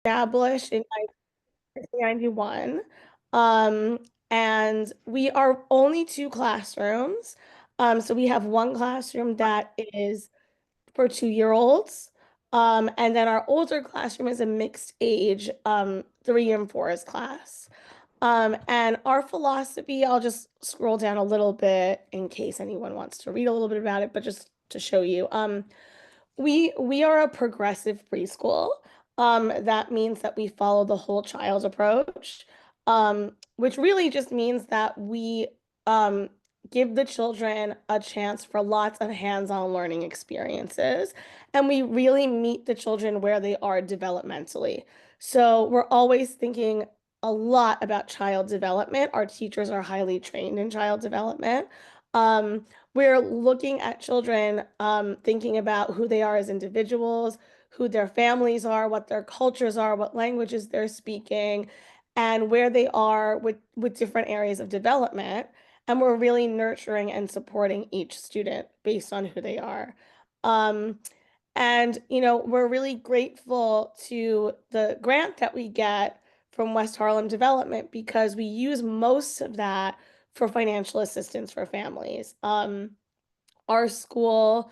established in 1991. Um, and we are only two classrooms. So we have one classroom that is for 2-year-olds. And then our older classroom is a mixed age, 3 and 4s class. And our philosophy, I'll just scroll down a little bit in case anyone wants to read a little bit about it, but just to show you. We are a progressive preschool. That means that we follow the whole child approach, which really just means that we give the children a chance for lots of hands-on learning experiences, and we really meet the children where they are developmentally. So we're always thinking a lot about child development. Our teachers are highly trained in child development. Um, we're looking at children, thinking about who they are as individuals, who their families are, what their cultures are, what languages they're speaking, and where they are with different areas of development. And we're really nurturing and supporting each student based on who they are. Um, and, we're really grateful to the grant that we get from West Harlem Development because we use most of that for financial assistance for families. Our school,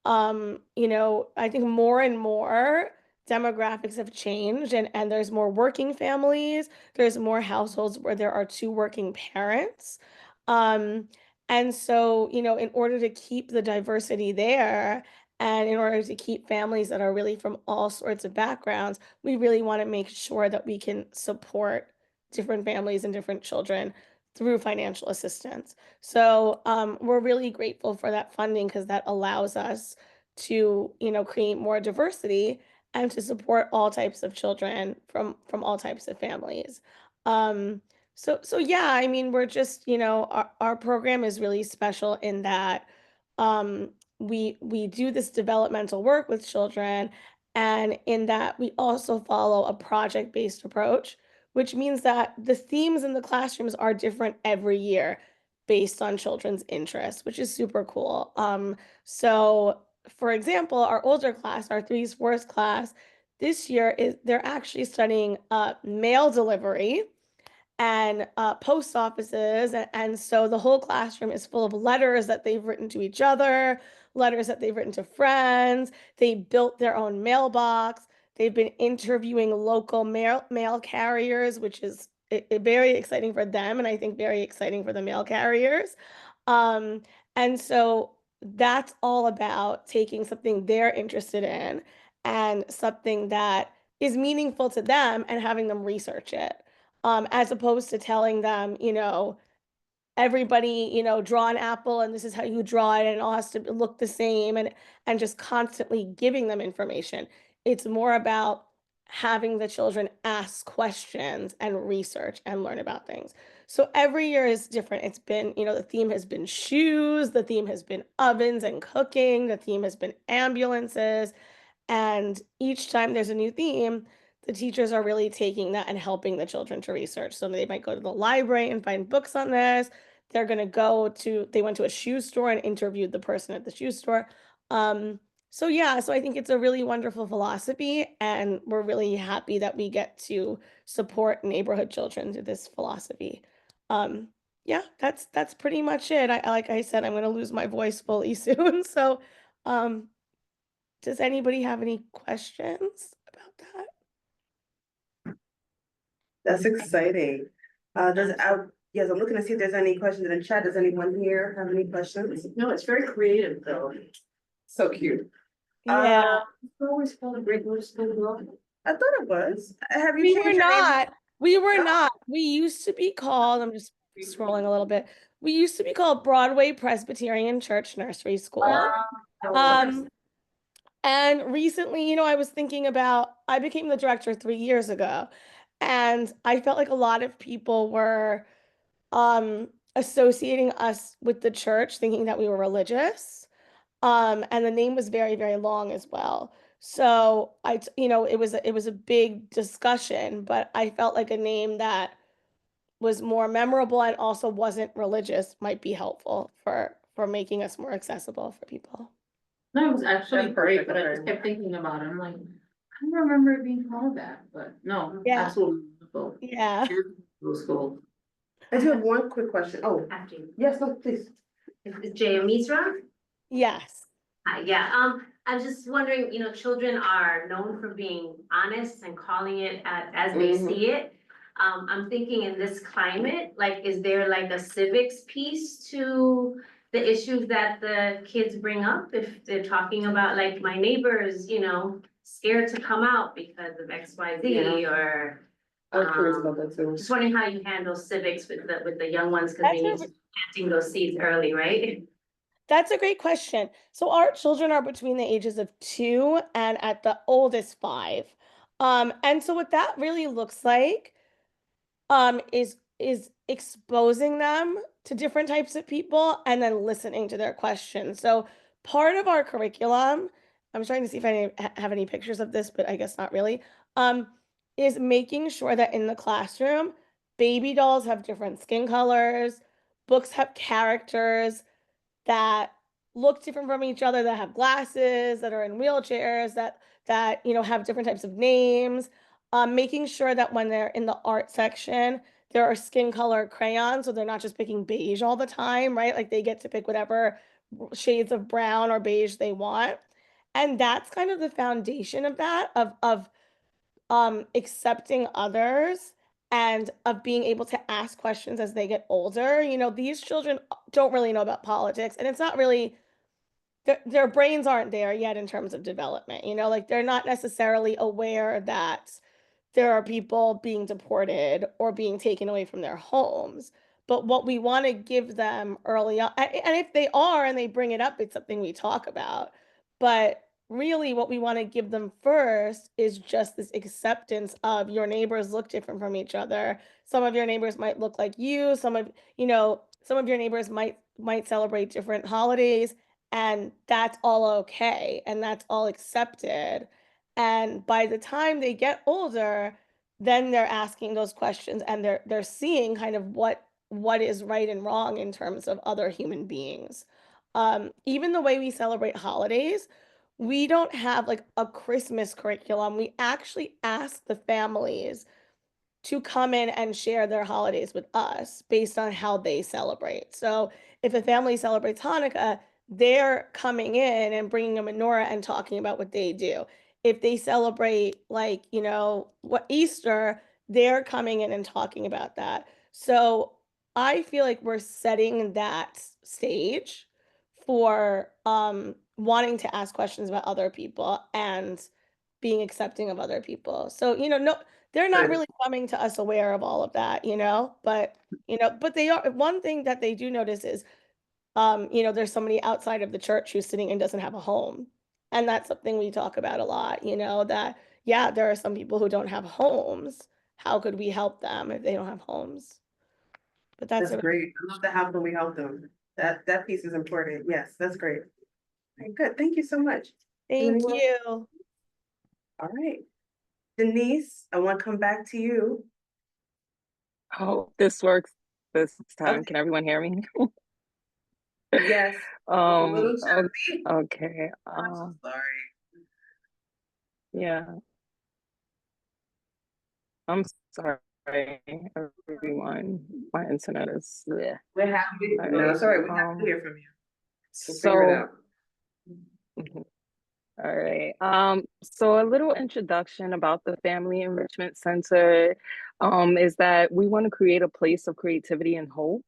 I think more and more demographics have changed and there's more working families, there's more households where there are two working parents. Um, and so, in order to keep the diversity there and in order to keep families that are really from all sorts of backgrounds, we really want to make sure that we can support different families and different children through financial assistance. So we're really grateful for that funding because that allows us to, create more diversity and to support all types of children from all types of families. Um, so yeah, I mean, we're just, our program is really special in that we do this developmental work with children, and in that we also follow a project-based approach, which means that the themes in the classrooms are different every year based on children's interests, which is super cool. So for example, our older class, our 3s, 4s class, this year is they're actually studying mail delivery and post offices. And so the whole classroom is full of letters that they've written to each other, letters that they've written to friends. They built their own mailbox. They've been interviewing local mail carriers, which is very exciting for them, and I think very exciting for the mail carriers. Um, and so that's all about taking something they're interested in and something that is meaningful to them and having them research it, as opposed to telling them, everybody, draw an apple and this is how you draw it and it all has to look the same and just constantly giving them information. It's more about having the children ask questions and research and learn about things. So every year is different. It's been, the theme has been shoes, the theme has been ovens and cooking, the theme has been ambulances, and each time there's a new theme, the teachers are really taking that and helping the children to research. So they might go to the library and find books on this. They went to a shoe store and interviewed the person at the shoe store. So yeah, so I think it's a really wonderful philosophy, and we're really happy that we get to support neighborhood children through this philosophy. Um, yeah, that's pretty much it. Like I said, I'm going to lose my voice fully soon. So, um, does anybody have any questions about that? That's exciting. Yes, I'm looking to see if there's any questions in the chat. Does anyone here have any questions? No, it's very creative though. So cute. Yeah, It's always called a great little school. I thought it was. Have you we were changed your name? not. We were not. We used to be called, I'm just scrolling a little bit. We used to be called Broadway Presbyterian Church Nursery School. Um, and recently, I was thinking about, I became the director 3 years ago, and I felt like a lot of people were associating us with the church, thinking that we were religious. And the name was very, very long as well. So it was a big discussion, but I felt like a name that was more memorable and also wasn't religious might be helpful for making us more accessible for people. No, it was actually That's great, perfect. but I just kept thinking about it. I'm like, I don't remember it being called that, but no, Yeah. absolutely. Wonderful. Yeah. Middle school. I do have one quick question. Oh, After you. yes, no, please. Is Jay Misra? Yes. Hi, yeah, I was just wondering, children are known for being honest and calling it as they Mhm. see it. I'm thinking in this climate, like, is there like a civics piece to the issues that the kids bring up? If they're talking about like my neighbors, scared to come out because of X, Y, Z, or. I was curious about that too. Just wondering how you handle civics with the young ones, because That's they a need to be planting those seeds early, right? That's a great question. So our children are between the ages of 2 and at the oldest 5. And so what that really looks like is exposing them to different types of people and then listening to their questions. So part of our curriculum, I'm trying to see if I have any pictures of this, but I guess not really, is making sure that in the classroom, baby dolls have different skin colors, books have characters that look different from each other, that have glasses, that are in wheelchairs, that have different types of names. Making sure that when they're in the art section, there are skin color crayons, so they're not just picking beige all the time, right? Like they get to pick whatever shades of brown or beige they want. And that's kind of the foundation of that, of accepting others and of being able to ask questions as they get older. These children don't really know about politics, and it's not really their brains aren't there yet in terms of development. Like they're not necessarily aware that there are people being deported or being taken away from their homes. But what we want to give them early on, and if they are and they bring it up, it's something we talk about. But really, what we want to give them first is just this acceptance of your neighbors look different from each other. Some of your neighbors might look like you. Some of your neighbors might celebrate different holidays, and that's all okay, and that's all accepted. And by the time they get older, then they're asking those questions and they're seeing kind of what is right and wrong in terms of other human beings. Even the way we celebrate holidays, we don't have like a Christmas curriculum. We actually ask the families to come in and share their holidays with us based on how they celebrate. So if a family celebrates Hanukkah, they're coming in and bringing a menorah and talking about what they do. If they celebrate like, what Easter, they're coming in and talking about that. So I feel like we're setting that stage for wanting to ask questions about other people and being accepting of other people. So, no, they're not Good. really coming to us aware of all of that, but they are. One thing that they do notice is, there's somebody outside of the church who's sitting and doesn't have a home. And that's something we talk about a lot, that, yeah, there are some people who don't have homes. How could we help them if they don't have homes? But that's That's a great. I love the how can we help them. That piece is important. Yes, that's great. Okay, good. Thank you so much. thank Anyone else? you. All right. Denise, I want to come back to you. Oh, this works this Okay. time. Can everyone hear me? Yes. It's a little choppy. Okay. I'm so sorry. Yeah, I'm sorry, everyone. My internet is, yeah. We're happy. All No, right. it's all right. We have to hear from you. We'll figure it So, out. mhm. All right. So a little introduction about the Family Enrichment Center is that we want to create a place of creativity and hope.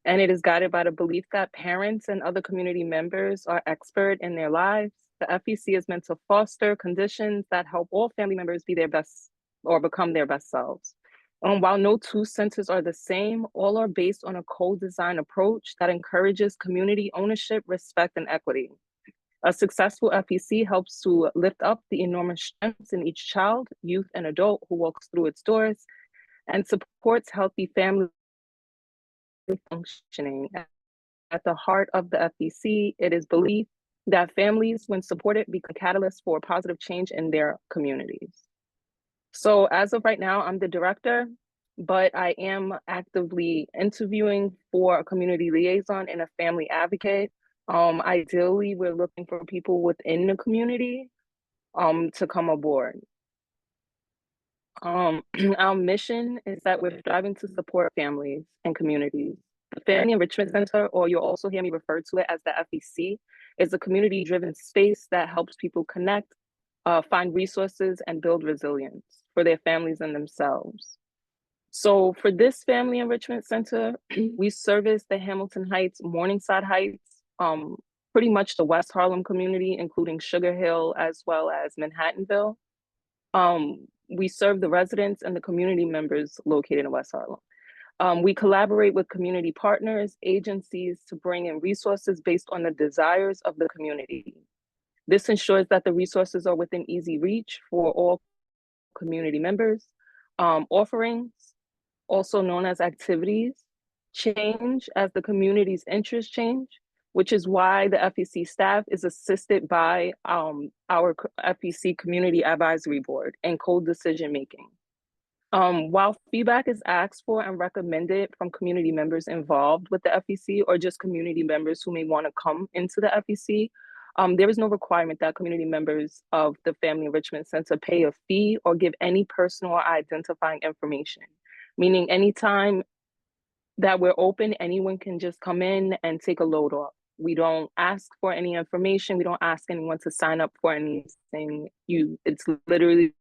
And it is guided by the belief that parents and other community members are expert in their lives. The FEC is meant to foster conditions that help all family members be their best or become their best selves. While no two centers are the same, all are based on a co-design approach that encourages community ownership, respect, and equity. A successful FEC helps to lift up the enormous strengths in each child, youth, and adult who walks through its doors and supports healthy family functioning. At the heart of the FEC, it is believed that families, when supported, become catalysts for positive change in their communities. So as of right now, I'm the director, but I am actively interviewing for a community liaison and a family advocate. Ideally, we're looking for people within the community to come aboard. Our mission is that we're striving to support families and communities. The Family Enrichment Center, or you'll also hear me refer to it as the FEC, is a community-driven space that helps people connect, find resources, and build resilience for their families and themselves. So for this Family Enrichment Center, we service the Hamilton Heights, Morningside Heights, pretty much the West Harlem community, including Sugar Hill, as well as Manhattanville. We serve the residents and the community members located in West Harlem. We collaborate with community partners, agencies to bring in resources based on the desires of the community. This ensures that the resources are within easy reach for all community members. Offerings, also known as activities, change as the community's interests change, which is why the FEC staff is assisted by our FEC Community Advisory Board and co-decision making. While feedback is asked for and recommended from community members involved with the FEC or just community members who may want to come into the FEC, there is no requirement that community members of the Family Enrichment Center pay a fee or give any personal or identifying information, meaning anytime that we're open, anyone can just come in and take a load off. We don't ask for any information. We don't ask anyone to sign up for anything. It's literally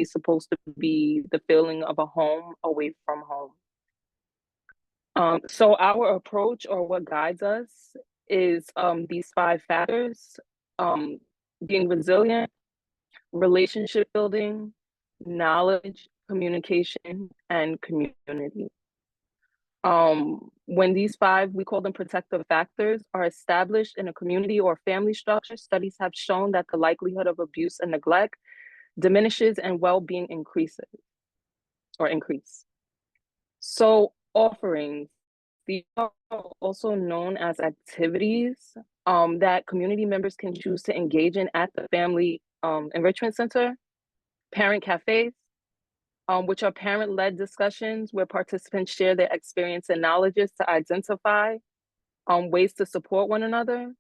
supposed to be the feeling of a home away from home. So our approach, or what guides us, is these 5 factors: being resilient, relationship building, knowledge, communication, and community. When these 5, we call them protective factors, are established in a community or family structure, studies have shown that the likelihood of abuse and neglect diminishes and well-being increase. So offerings, these are also known as activities that community members can choose to engage in at the Family Enrichment Center. Parent cafes, which are parent-led discussions where participants share their experience and knowledges to identify ways to support one another.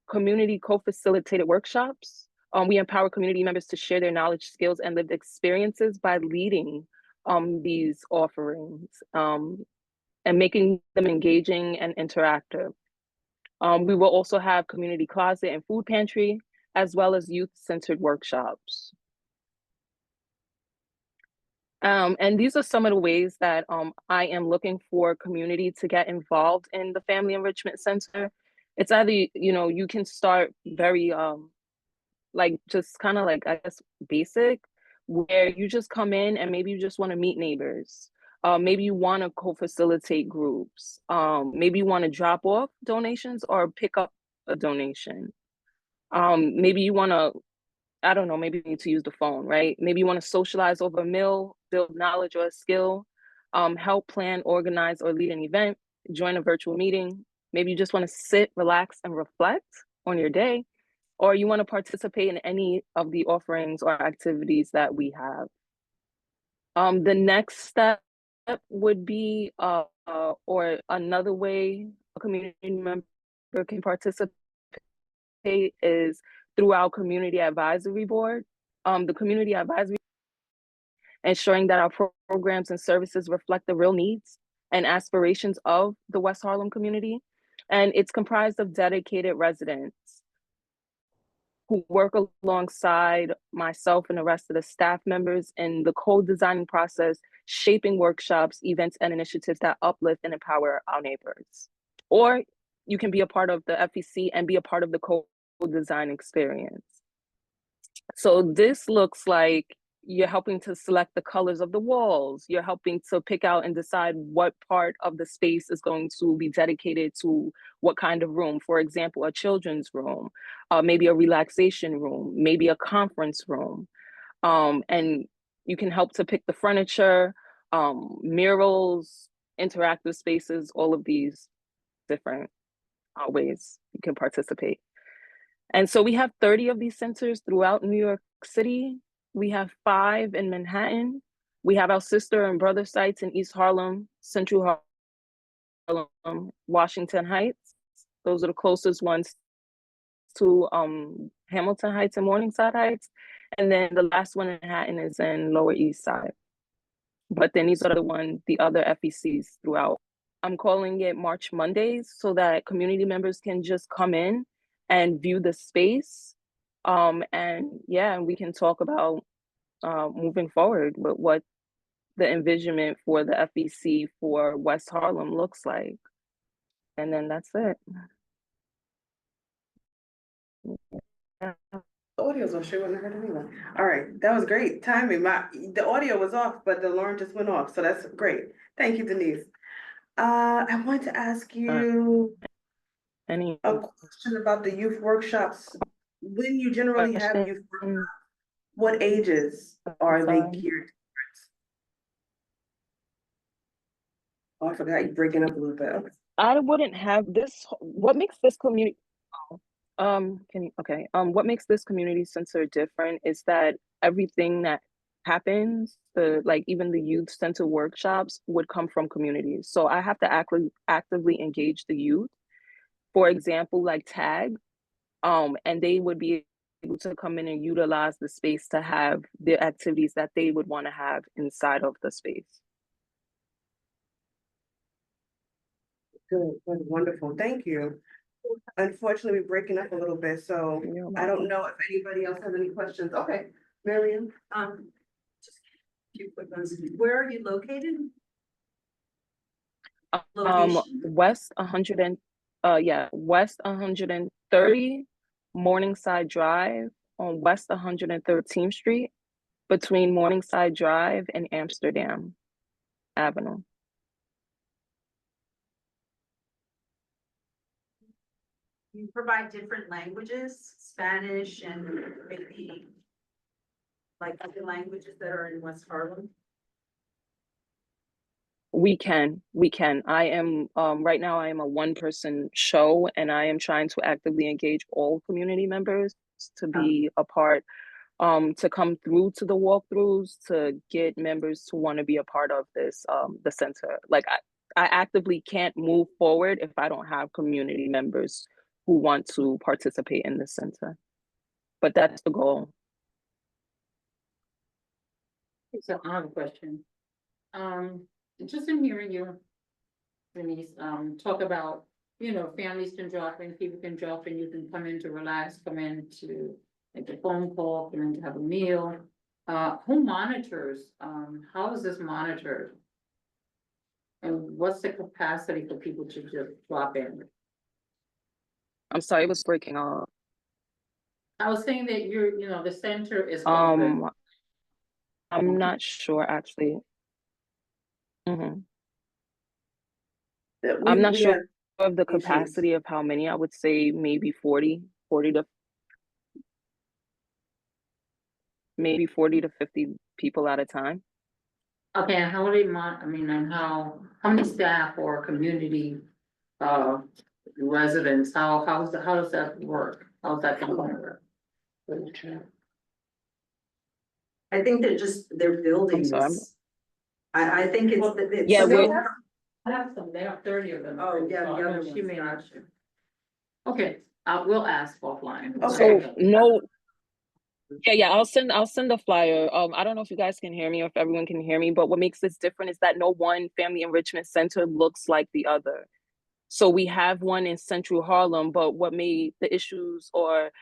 Community co-facilitated workshops. We empower community members to share their knowledge, skills, and lived experiences by leading these offerings and making them engaging and interactive. We will also have community closet and food pantry, as well as youth-centered workshops. And these are some of the ways that I am looking for community to get involved in the Family Enrichment Center. It's either, you can start very, like, just kind of like, I guess, basic, where you just come in and maybe you just want to meet neighbors. Maybe you want to co-facilitate groups. Maybe you want to drop off donations or pick up a donation. Maybe you want to, I don't know, maybe you need to use the phone, right? Maybe you want to socialize over a meal, build knowledge or a skill, help plan, organize, or lead an event, join a virtual meeting. Maybe you just want to sit, relax, and reflect on your day, or you want to participate in any of the offerings or activities that we have. The next step would be, or another way a community member can participate is through our Community Advisory Board. The Community Advisory, ensuring that our programs and services reflect the real needs and aspirations of the West Harlem community. And it's comprised of dedicated residents who work alongside myself and the rest of the staff members in the co-designing process, shaping workshops, events, and initiatives that uplift and empower our neighbors. Or you can be a part of the FEC and be a part of the co-design experience. So this looks like you're helping to select the colors of the walls. You're helping to pick out and decide what part of the space is going to be dedicated to what kind of room. For example, a children's room, maybe a relaxation room, maybe a conference room. And you can help to pick the furniture, murals, interactive spaces, all of these different ways you can participate. And so we have 30 of these centers throughout New York City. We have 5 in Manhattan. We have our sister and brother sites in East Harlem, Central Harlem, Washington Heights. Those are the closest ones to Hamilton Heights and Morningside Heights. And then the last one in Manhattan is in Lower East Side. But then these are the other FECs throughout. I'm calling it March Mondays so that community members can just come in and view the space. And yeah, we can talk about moving forward with what the envisionment for the FEC for West Harlem looks like. And then that's it. Yeah. The audio's off, she wouldn't have heard anyone. All right, that was great timing. The audio was off, but the alarm just went off, so that's great. Thank you, Denise. I want to ask you Any a question about the youth workshops. When you generally have youth workshops, questions? what ages are they Sorry. geared towards? Oh, I forgot you're breaking up a little bit. Okay. I wouldn't have this. What makes this community? What makes this community center different is that everything that happens, like even the youth center workshops, would come from communities. So I have to actively engage the youth. For example, like TAG, and they would be able to come in and utilize the space to have the activities that they would want to have inside of the space. Good, wonderful. Thank you. Unfortunately, we're breaking up a little bit, so I don't know if anybody else has any questions. Okay, Mariam. Just a few quick ones. Where are you located? West 130 Morningside Drive on West 113th Street between Morningside Drive and Amsterdam Avenue. You provide different languages, Spanish and maybe like other languages that are in West Harlem? We can. I am right now I am a one-person show and I am trying to actively engage all community members to be a part, to come through to the walkthroughs, to get members to want to be a part of this, the center. Like I actively can't move forward if I don't have community members who want to participate in the center. But that's the goal. So I have a question. Just in hearing you, Denise, talk about, families can drop in, people can drop in, you can come in to relax, come in to make a phone call, come in to have a meal. Who monitors? How is this monitored? And what's the capacity for people to just drop in? I'm sorry, it was breaking up. I was saying that the center is open. I'm not sure actually. I'm not sure of the capacity of how many. I would say maybe 40 to maybe 40 to 50 people at a time. Okay, and how do they and how many staff or community residents, how does that work? How's that gonna work? I think they're building sorry, this. I think it's. Yeah, I have some, they have 30 of them. Oh, yeah, So the I other know she ones, may not. gotcha. Okay, we'll ask offline. Okay. So no. Yeah, I'll send the flyer. I don't know if you guys can hear me or if everyone can hear me, but what makes this different is that no one family enrichment center looks like the other. So we have one in Central Harlem, but what made the issues or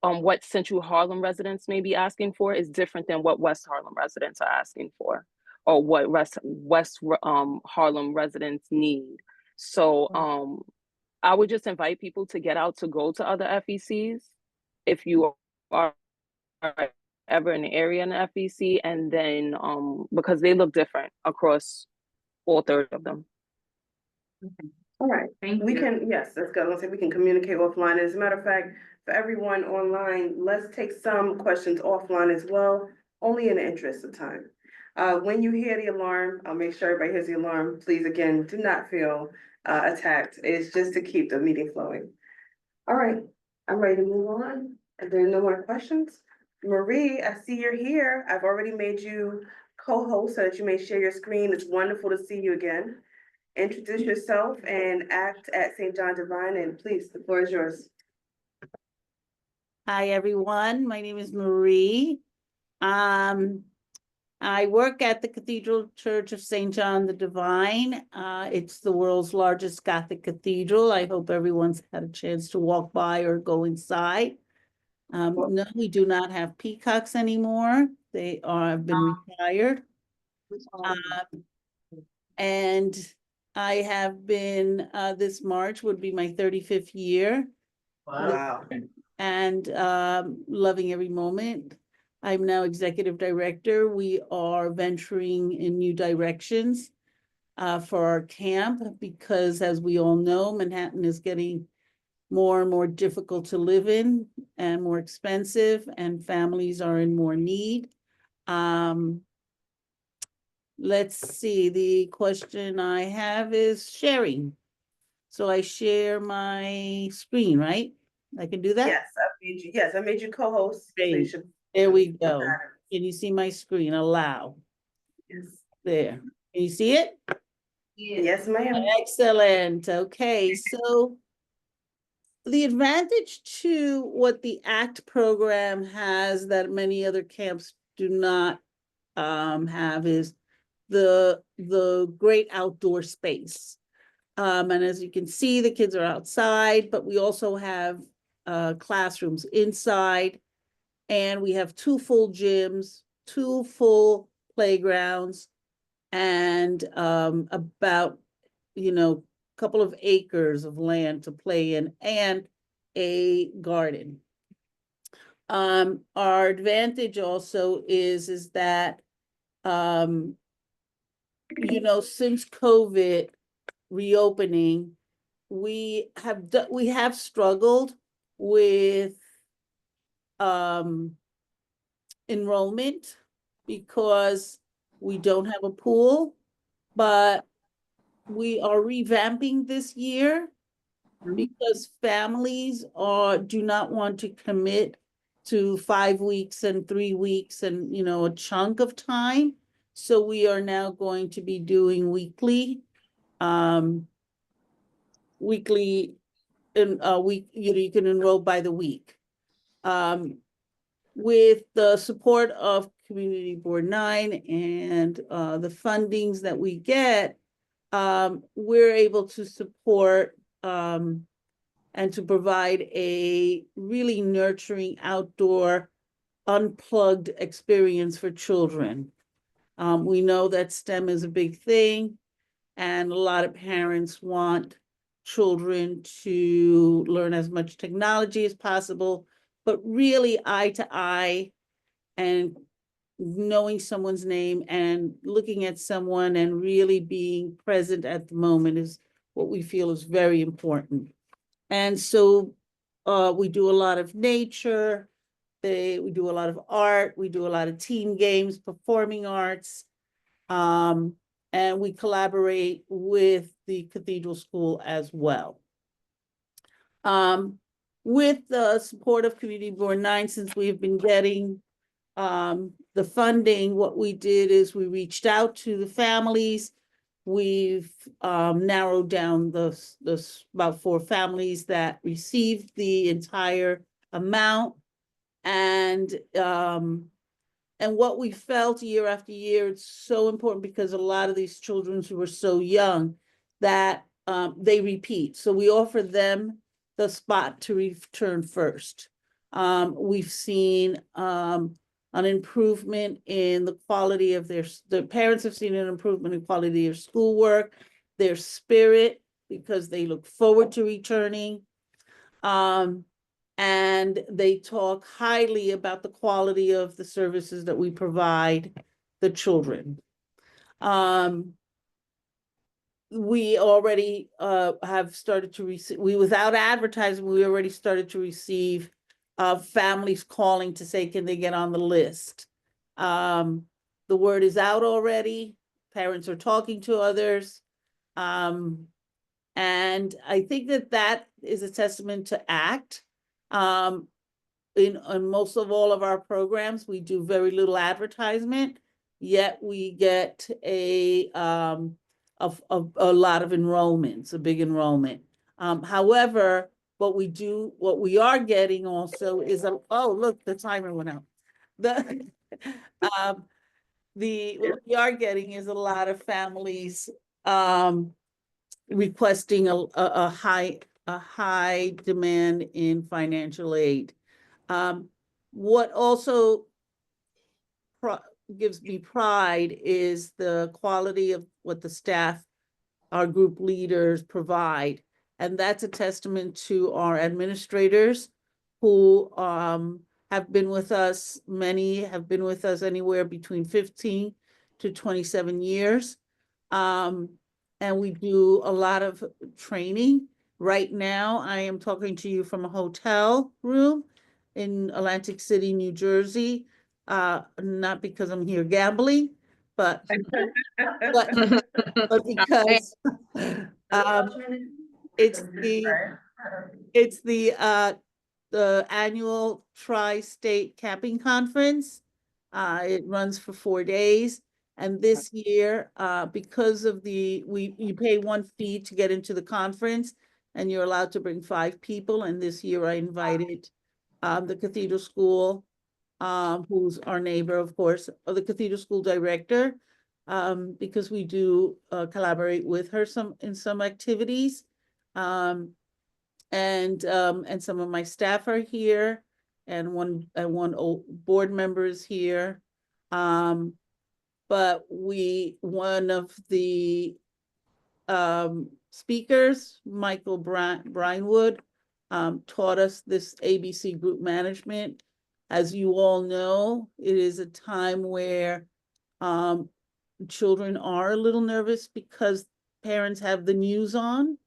what Central Harlem residents may be asking for is different than what West Harlem residents are asking for, or what West Harlem residents need. So I would just invite people to get out to go to other FECs if you are ever in the area in the FEC, and then because they look different across all 30 of them. All right, Thank we you. can, yes, that's good. Let's say we can communicate offline. As a matter of fact, for everyone online, let's take some questions offline as well, only in the interest of time. When you hear the alarm, I'll make sure everybody hears the alarm. Please, again, do not feel attacked. It's just to keep the meeting flowing. All right, I'm ready to move on. If there are no more questions, Marie, I see you're here. I've already made you co-host so that you may share your screen. It's wonderful to see you again. Introduce yourself and act at St. John Divine, and please, the floor is yours. Hi, everyone. My name is Marie. I work at the Cathedral Church of St. John the Divine. It's the world's largest Gothic cathedral. I hope everyone's had a chance to walk by or go inside. No, we do not have peacocks anymore. They have been retired. And I have been, this March would be my 35th year. Wow. And loving every moment. I'm now executive director. We are venturing in new directions for our camp because, as we all know, Manhattan is getting more and more difficult to live in and more expensive, and families are in more need. Let's see, the question I have is sharing. So I share my screen, right? I can do that? Yes, I made you co-host. So you Great. should. There we go. Can you see my screen? Allow. Yes. There. Can you see it? Yes, ma'am. Excellent. Okay, so the advantage to what the ACT program has that many other camps do not have is the great outdoor space. And as you can see, the kids are outside, but we also have classrooms inside, and we have 2 full gyms, 2 full playgrounds, and about, a couple of acres of land to play in, and a garden. Our advantage also is that, since COVID reopening, we have struggled with enrollment because we don't have a pool, but we are revamping this year because families do not want to commit to 5 weeks and 3 weeks and, a chunk of time. So we are now going to be doing weekly in a week, you can enroll by the week. With the support of Community Board 9 and the fundings that we get, we're able to support and to provide a really nurturing outdoor unplugged experience for children. We know that STEM is a big thing, and a lot of parents want children to learn as much technology as possible, but really eye to eye and knowing someone's name and looking at someone and really being present at the moment is what we feel is very important. And so we do a lot of nature, we do a lot of art, we do a lot of team games, performing arts, and we collaborate with the Cathedral School as well. With the support of Community Board 9, since we've been getting the funding, what we did is we reached out to the families. We've narrowed down the about 4 families that received the entire amount, and what we felt year after year, it's so important because a lot of these children who were so young that they repeat. So we offer them the spot to return first. We've seen an improvement in the quality of the parents have seen an improvement in quality of schoolwork, their spirit, because they look forward to returning. And they talk highly about the quality of the services that we provide the children. We already have started to receive, without advertising, we already started to receive families calling to say, can they get on the list? The word is out already. Parents are talking to others. And I think that is a testament to ACT. In most of all of our programs, we do very little advertisement, yet we get a lot of enrollments, a big enrollment. However, what we are getting also is oh, look, the timer went out. What we are getting is a lot of families requesting a high demand in financial aid. What also gives me pride is the quality of what the staff, our group leaders provide. And that's a testament to our administrators who have been with us. Many have been with us anywhere between 15 to 27 years. And we do a lot of training. Right now, I am talking to you from a hotel room in Atlantic City, New Jersey. Not because I'm here gambling, but but because it's the annual Tri-State Camping Conference. It runs for 4 days. And this year, because of you pay one fee to get into the conference, and you're allowed to bring 5 people. And this year I invited the Cathedral School, who's our neighbor, of course, the Cathedral School director, because we do collaborate with her in some activities. And some of my staff are here, and one old board member is here. But one of the speakers, Michael Brinewood, taught us this ABC group management. As you all know, it is a time where children are a little nervous because parents have the news on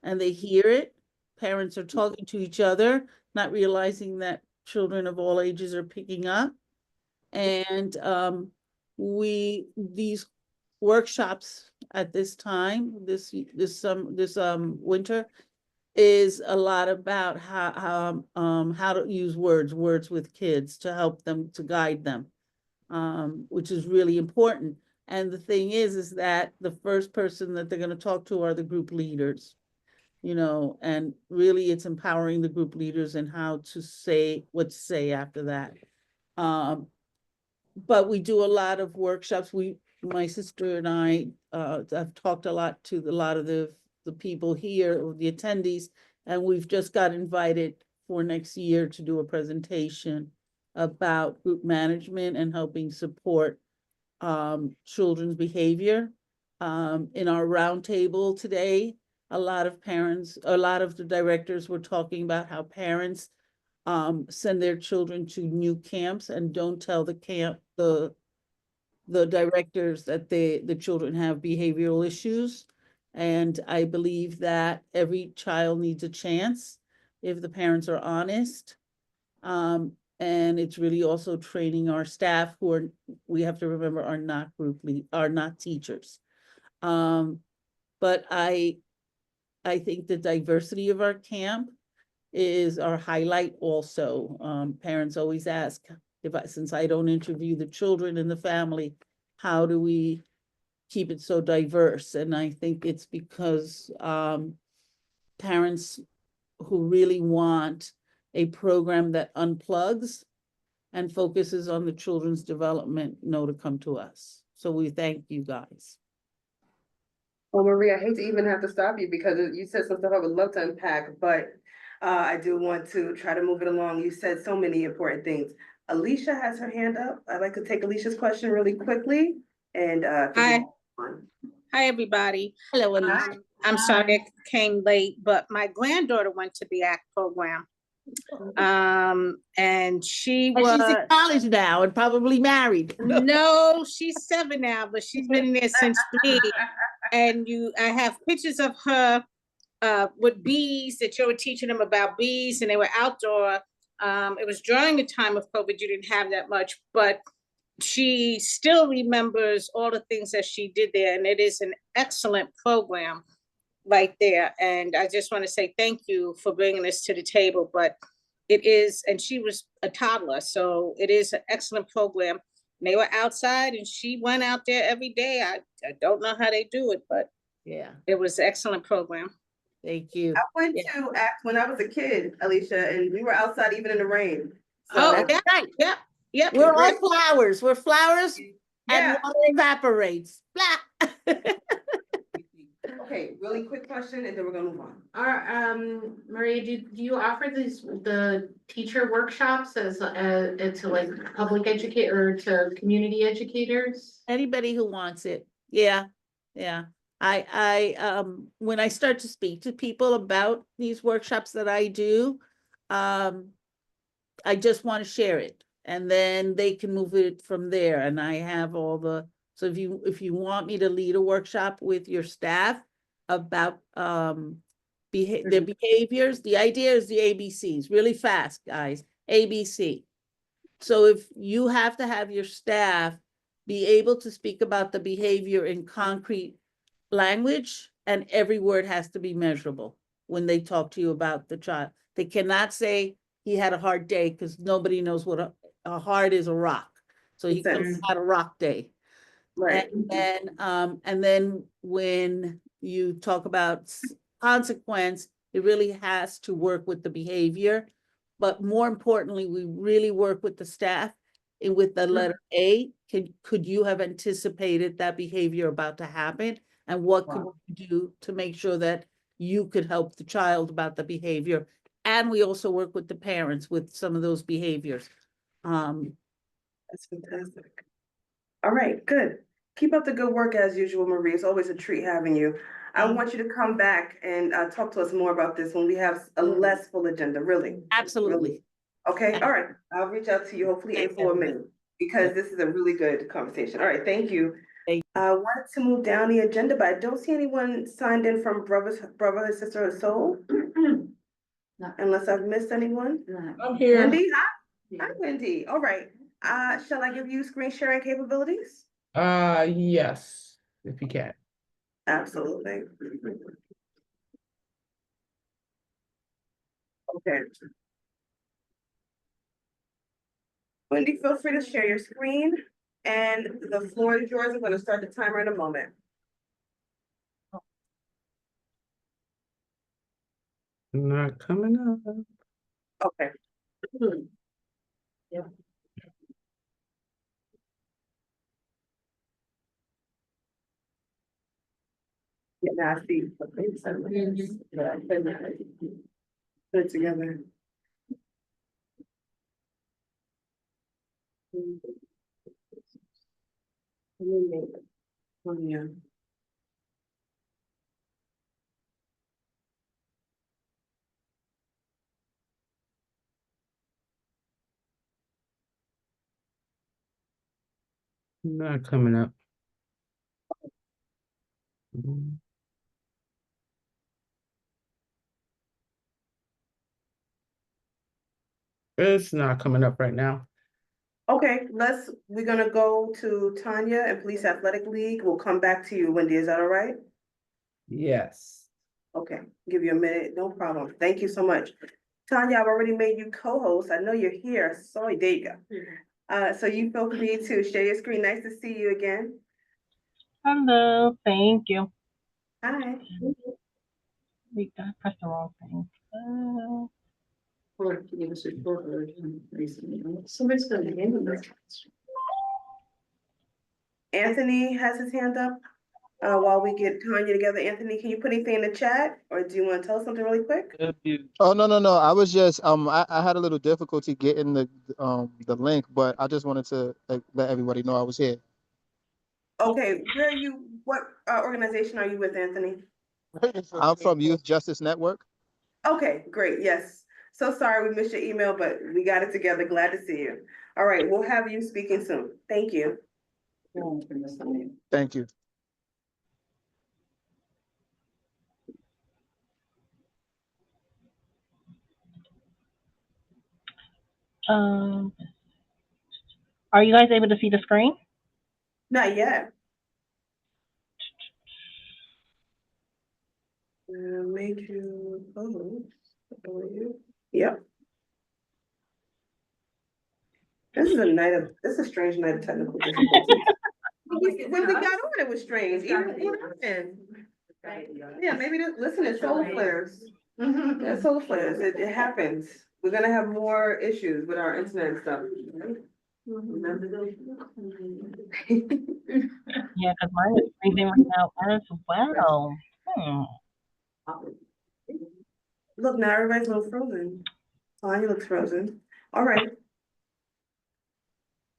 and they hear it. Parents are talking to each other, not realizing that children of all ages are picking up. And these workshops at this time, this winter, is a lot about how to use words with kids to help them, to guide them, which is really important. And the thing is that the first person that they're going to talk to are the group leaders, and really it's empowering the group leaders and how to say what to say after that. But we do a lot of workshops. My sister and I have talked a lot to a lot of the people here, the attendees, and we've just got invited for next year to do a presentation about group management and helping support children's behavior. In our roundtable today, a lot of the directors were talking about how parents send their children to new camps and don't tell the directors that the children have behavioral issues. And I believe that every child needs a chance if the parents are honest. And it's really also training our staff we have to remember, are not teachers. But I think the diversity of our camp is our highlight also. Parents always ask, since I don't interview the children in the family, how do we keep it so diverse? And I think it's because parents who really want a program that unplugs and focuses on the children's development know to come to us. So we thank you guys. Well, Maria, I hate to even have to stop you because you said some stuff I would love to unpack, but I do want to try to move it along. You said so many important things. Alicia has her hand up. I'd like to take Alicia's question really quickly. And Hi, everybody. Hello, Alicia. I'm sorry I came late, but my granddaughter went to the ACT program. And she's in college now and probably married. No, she's 7 now, but she's been there since 3. And I have pictures of her with bees, that you were teaching them about bees, and they were outdoor. It was during the time of COVID, you didn't have that much, but she still remembers all the things that she did there, and it is an excellent program right there. And I just want to say thank you for bringing this to the table, but it is, and she was a toddler, so it is an excellent program. And they were outside, and she went out there every day. I don't know how they do it, but yeah, it was an excellent program. Thank you. I went to ACT when I was a kid, Alicia, and we were outside even in the rain. So Oh, yeah, right. Yeah. Yep. We're all Right. flowers. We're flowers and Yeah. water evaporates. Blah. Okay, really quick question and then we're gonna move on. Maria, do you offer the teacher workshops as, to like public educate or to community educators? Anybody who wants it. Yeah, yeah. When I start to speak to people about these workshops that I do, I just want to share it and then they can move it from there. And I have all so if you want me to lead a workshop with your staff about, their behaviors, the idea is the ABCs, really fast, guys, ABC. So if you have to have your staff be able to speak about the behavior in concrete language, and every word has to be measurable when they talk to you about the child. They cannot say he had a hard day because nobody knows what a hard is, a rock. So he could have had a rock day. Right. And then when you talk about consequence, it really has to work with the behavior. But more importantly, we really work with the staff and with the letter A. Could you have anticipated that behavior about to happen? And what could you do to make sure that you could help the child about the behavior? And we also work with the parents with some of those behaviors. That's fantastic. All right, good. Keep up the good work as usual, Marie. It's always a treat having you. I want you to come back and talk to us more about this when we have a less full agenda, really. Absolutely. Really. Okay, all right. I'll reach out to you hopefully in 4 minutes because this is a really good conversation. All right, thank you. I wanted to move down the agenda, but I don't see anyone signed in from Brotherhood, Sisterhood, Soul. No. Unless I've missed anyone. No. I'm here. Wendy, hi. Hi, Wendy. All right. Shall I give you screen sharing capabilities? Yes, if you can. Absolutely. Okay. Wendy, feel free to share your screen and the floor is yours. I'm going to start the timer in a moment. Not coming up. Okay. Yeah. Yeah, now I see. Put it together. Oh, yeah. Not coming up. Mhm. It's not coming up right now. Okay, we're gonna go to Tanya and Police Athletic League. We'll come back to you, Wendy. Is that all right? Yes. Okay, give you a minute, no problem. Thank you so much. Tanya, I've already made you co-host. I know you're here. Sorry, there you go. So you feel free to share your screen. Nice to see you again. Hello, thank you. Hi. Wait, I pressed the wrong thing. Or give us a short version. Somebody's gonna begin with this. Anthony has his hand up. While we get Tanya together, Anthony, can you put anything in the chat or do you want to tell us something really quick? Oh, no. I was just I had a little difficulty getting the link, but I just wanted to let everybody know I was here. Okay, what organization are you with, Anthony? I'm from Youth Justice Network. Okay, great, yes. So sorry we missed your email, but we got it together. Glad to see you. All right, we'll have you speaking soon. Thank you. Thank you. Um, are you guys able to see the screen? Not yet. Made you host, I believe. Yep. This is a strange night of technical difficulties. When we got on, it was strange. Yeah, maybe listen, it's solar flares. Yeah, solar flares. It happens. We're gonna have more issues with our internet and stuff. Remember those? Yeah, because mine is freezing right now as well. Hmm. Look, now everybody's a little frozen. Tanya looks frozen. All right.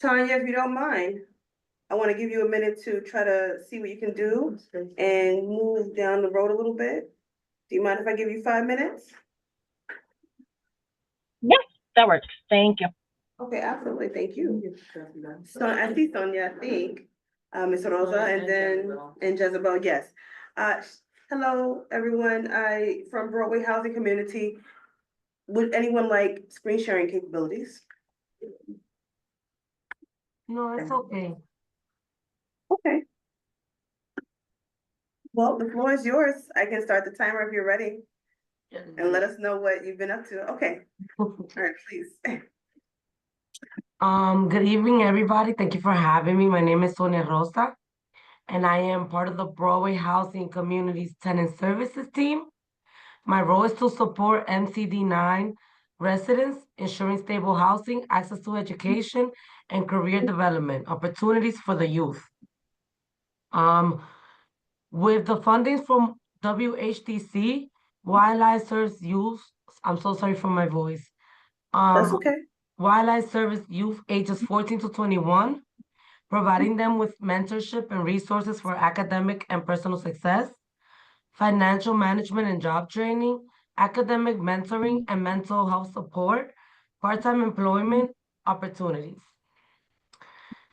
Tanya, if you don't mind, I want to give you a minute to try to see what you can do and move down the road a little bit. Do you mind if I give you 5 minutes? Yes, that works. Thank you. Okay, absolutely. Thank you. So I see Sonia, I think, Ms. Rosa, and then, and Jezebel, yes. Hello, everyone. From Broadway Housing Community. Would anyone like screen sharing capabilities? No, it's okay. Okay. Well, the floor is yours. I can start the timer if you're ready and let us know what you've been up to. Okay. All right, please. Good evening, everybody. Thank you for having me. My name is Sonia Rosa, and I am part of the Broadway Housing Communities Tenant Services team. My role is to support MCD9 residents, ensuring stable housing, access to education, and career development opportunities for the youth. With the funding from WHDC, Wildlife serves youth. I'm so sorry for my voice. That's okay. Wildlife serves youth ages 14 to 21, providing them with mentorship and resources for academic and personal success, financial management and job training, academic mentoring and mental health support, part-time employment opportunities.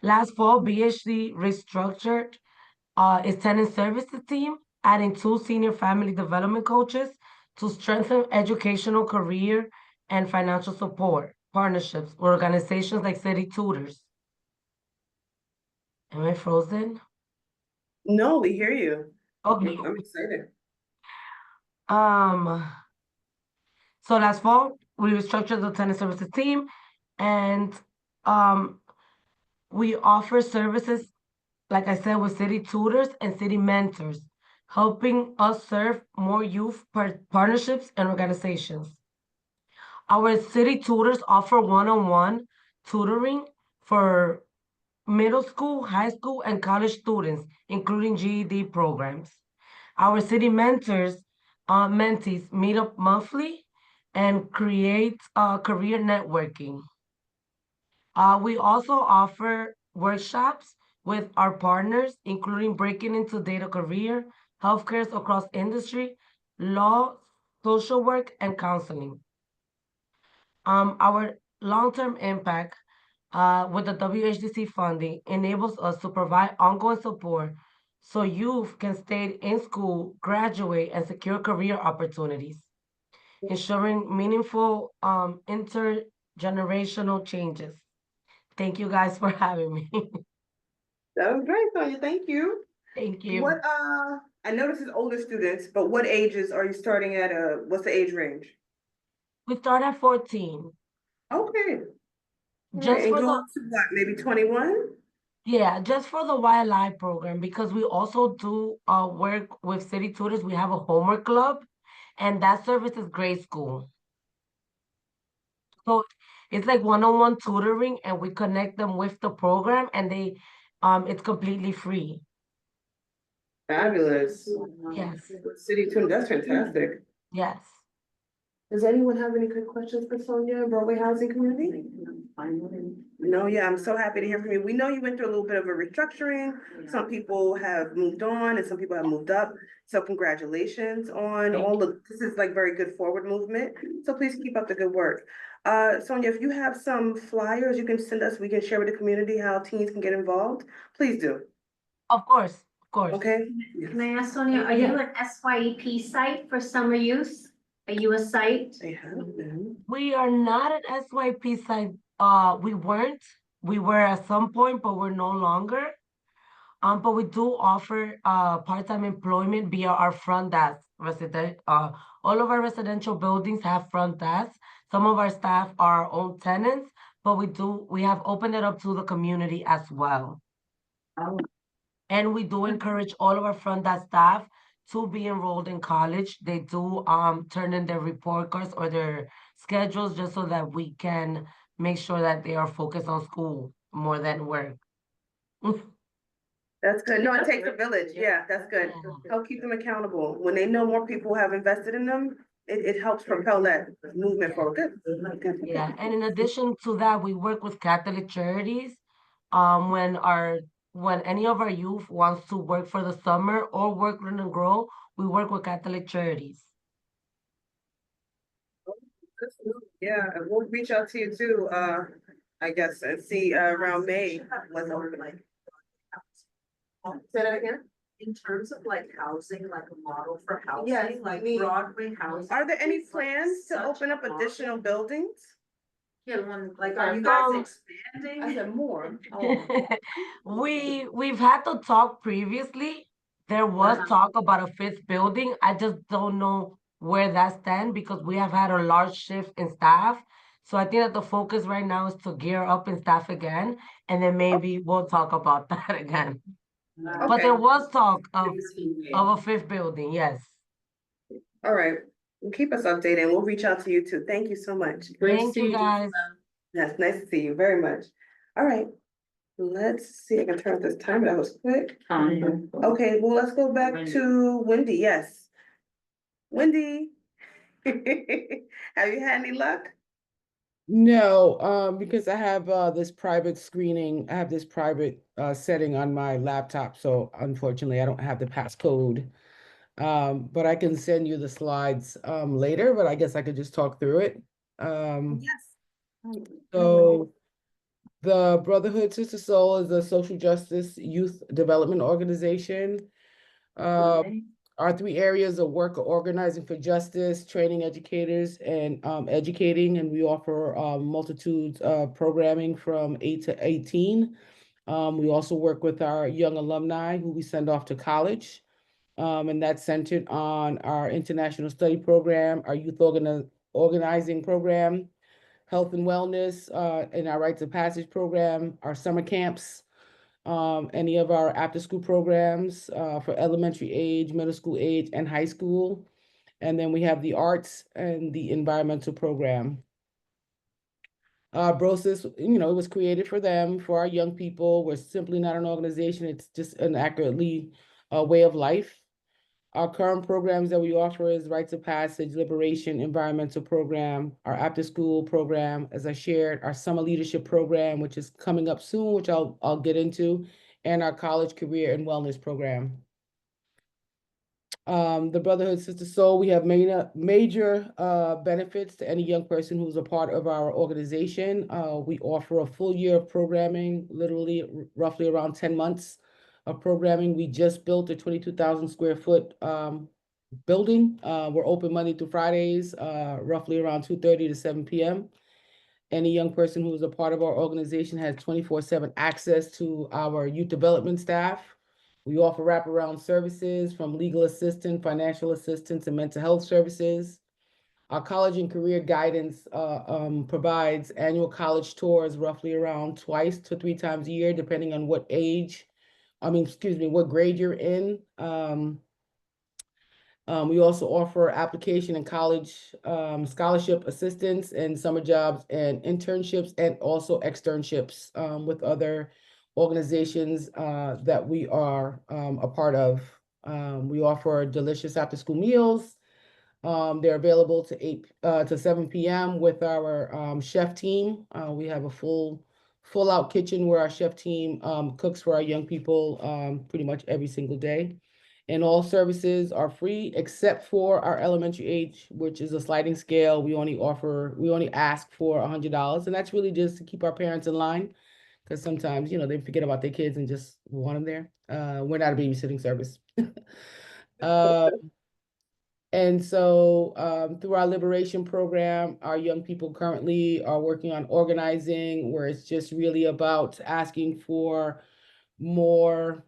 Last fall, BHD restructured its tenant services team, adding 2 senior family development coaches to strengthen educational, career, and financial support partnerships with organizations like City Tutors. Am I frozen? No, we hear you. Okay. I'm excited. So last fall, we restructured the tenant services team, and we offer services, like I said, with city tutors and city mentors, helping us serve more youth partnerships and organizations. Our city tutors offer one-on-one tutoring for middle school, high school, and college students, including GED programs. Our city mentors, mentees meet up monthly and create career networking. We also offer workshops with our partners, including breaking into data career, healthcare across industry, law, social work, and counseling. Our long-term impact with the WHDC funding enables us to provide ongoing support so youth can stay in school, graduate, and secure career opportunities, ensuring meaningful intergenerational changes. Thank you guys for having me. That was great, Sonia. Thank you. Thank you. What, I know this is older students, but what ages are you starting at? What's the age range? We start at 14. Okay. All Just right, and for go the up to what, maybe 21? Yeah, just for the YLI program, because we also do work with city tutors. We have a homework club, and that service is grade school. So it's like one-on-one tutoring, and we connect them with the program, and it's completely free. Fabulous. Yes, City too, that's fantastic. yes. Does anyone have any good questions for Sonia, Broadway Housing Community? No, yeah, I'm so happy to hear from you. We know you went through a little bit of a restructuring. Some people have moved on and some people have moved up. So congratulations on all of, this is like very good forward movement. So please keep up the good work. Sonia, if you have some flyers you can send us, we can share with the community how teens can get involved. Please do. Of course, of course. Okay? Can I ask Sonia, are you an SYEP site for summer use? Are you a site? They have been. We are not an SYP site. We weren't. We were at some point, but we're no longer. But we do offer part-time employment via our front desk. All of our residential buildings have front desks. Some of our staff are our own tenants, but we have opened it up to the community as well. And we do encourage all of our front desk staff to be enrolled in college. They do turn in their report cards or their schedules just so that we can make sure that they are focused on school more than work. That's good. No, it takes a village. Yeah, that's good. Yeah. Help keep them accountable. When they know more people have invested in them, it helps propel that movement forward. Good. Good. Yeah, and in addition to that, we work with Catholic charities. When any of our youth wants to work for the summer or work, learn and grow, we work with Catholic charities. Yeah, and we'll reach out to you too, I guess, and see, around May. What's open like. Say that again? In terms of like housing, like a model for housing, Yes, like we- Broadway housing. Are there any is, like, plans to such open up a model. additional buildings? Yeah, one. Like, are you guys Um, expanding? I said more. Oh. We've had the talk previously. There was Uh-huh. talk about a fifth building. I just don't know where that stands because we have had a large shift in staff. So I think that the focus right now is to gear up in staff again, and then maybe we'll talk about that again. But Okay. there was talk of a fifth building, yes. All right. Well, keep us updated and we'll reach out to you too. Thank you so much. Thank you, guys. Yes, nice to see you very much. All right. Let's see if I can turn this timer. That was quick. Okay, well, let's go back to Wendy. Yes. Wendy. Have you had any luck? No, because I have this private screening. I have this private setting on my laptop, so unfortunately I don't have the passcode. But I can send you the slides later, but I guess I could just talk through it. Yes. So the Brotherhood Sister Soul is a social justice youth development organization. Our three areas of work are organizing for justice, training educators, and educating, and we offer multitudes of programming from 8 to 18. We also work with our young alumni who we send off to college, and that's centered on our international study program, our youth organizing program, health and wellness, and our rites of passage program, our summer camps, any of our after-school programs for elementary age, middle school age, and high school. And then we have the arts and the environmental program. Brosis, it was created for them, for our young people. We're simply not an organization. It's just an accurately way of life. Our current programs that we offer is Rites of Passage, Liberation, Environmental Program, our after-school program, as I shared, our summer leadership program, which is coming up soon, which I'll get into, and our college career and wellness program. The Brotherhood Sister Soul, we have major benefits to any young person who's a part of our organization. We offer a full year of programming, literally roughly around 10 months of programming. We just built a 22,000 square foot building. We're open Monday through Fridays, roughly around 2:30 to 7 p.m. Any young person who is a part of our organization has 24/7 access to our youth development staff. We offer wraparound services from legal assistance, financial assistance, and mental health services. Our college and career guidance provides annual college tours roughly around 2 to 3 times a year, depending on what grade you're in. We also offer application and college scholarship assistance and summer jobs and internships and also externships with other organizations that we are a part of. We offer delicious after-school meals. They're available to 8 to 7 p.m. with our chef team. We have a full out kitchen where our chef team cooks for our young people pretty much every single day. And all services are free except for our elementary age, which is a sliding scale. We only ask for $100, and that's really just to keep our parents in line, because sometimes they forget about their kids and just want them there. We're not a babysitting service. And so through our liberation program, our young people currently are working on organizing, where it's just really about asking for more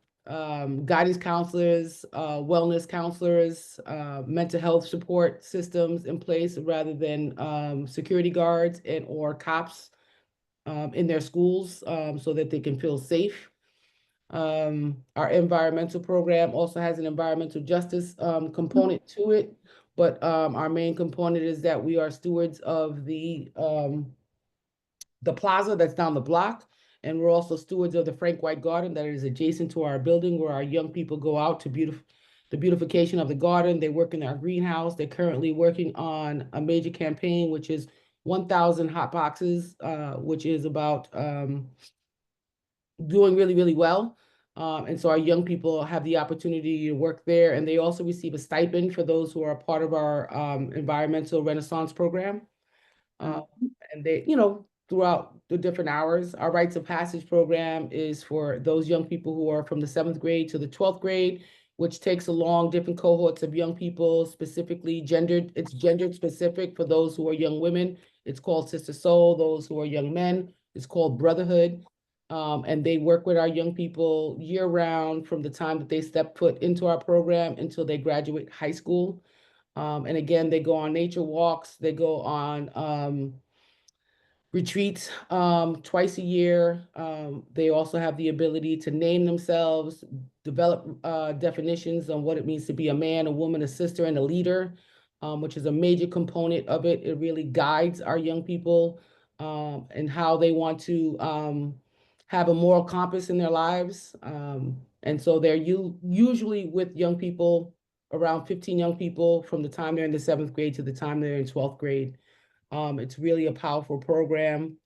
guidance counselors, wellness counselors, mental health support systems in place rather than security guards and or cops in their schools so that they can feel safe. Our environmental program also has an environmental justice component to it, but our main component is that we are stewards of the plaza that's down the block, And we're also stewards of the Frank White Garden that is adjacent to our building, where our young people go out to the beautification of the garden. They work in our greenhouse. They're currently working on a major campaign, which is 1,000 hot boxes, which is about doing really, really well. And so our young people have the opportunity to work there, and they also receive a stipend for those who are a part of our environmental renaissance program. And they, throughout the different hours, our rites of passage program is for those young people who are from the 7th grade to the 12th grade, which takes along different cohorts of young people, specifically gendered. It's gendered specific for those who are young women. It's called Sister Soul. Those who are young men, it's called Brotherhood. And they work with our young people year round from the time that they step foot into our program until they graduate high school. And again, they go on nature walks, they go on retreats twice a year. They also have the ability to name themselves, develop definitions on what it means to be a man, a woman, a sister, and a leader, which is a major component of it. It really guides our young people and how they want to have a moral compass in their lives. And so they're usually with young people, around 15 young people from the time they're in the 7th grade to the time they're in 12th grade. It's really a powerful program.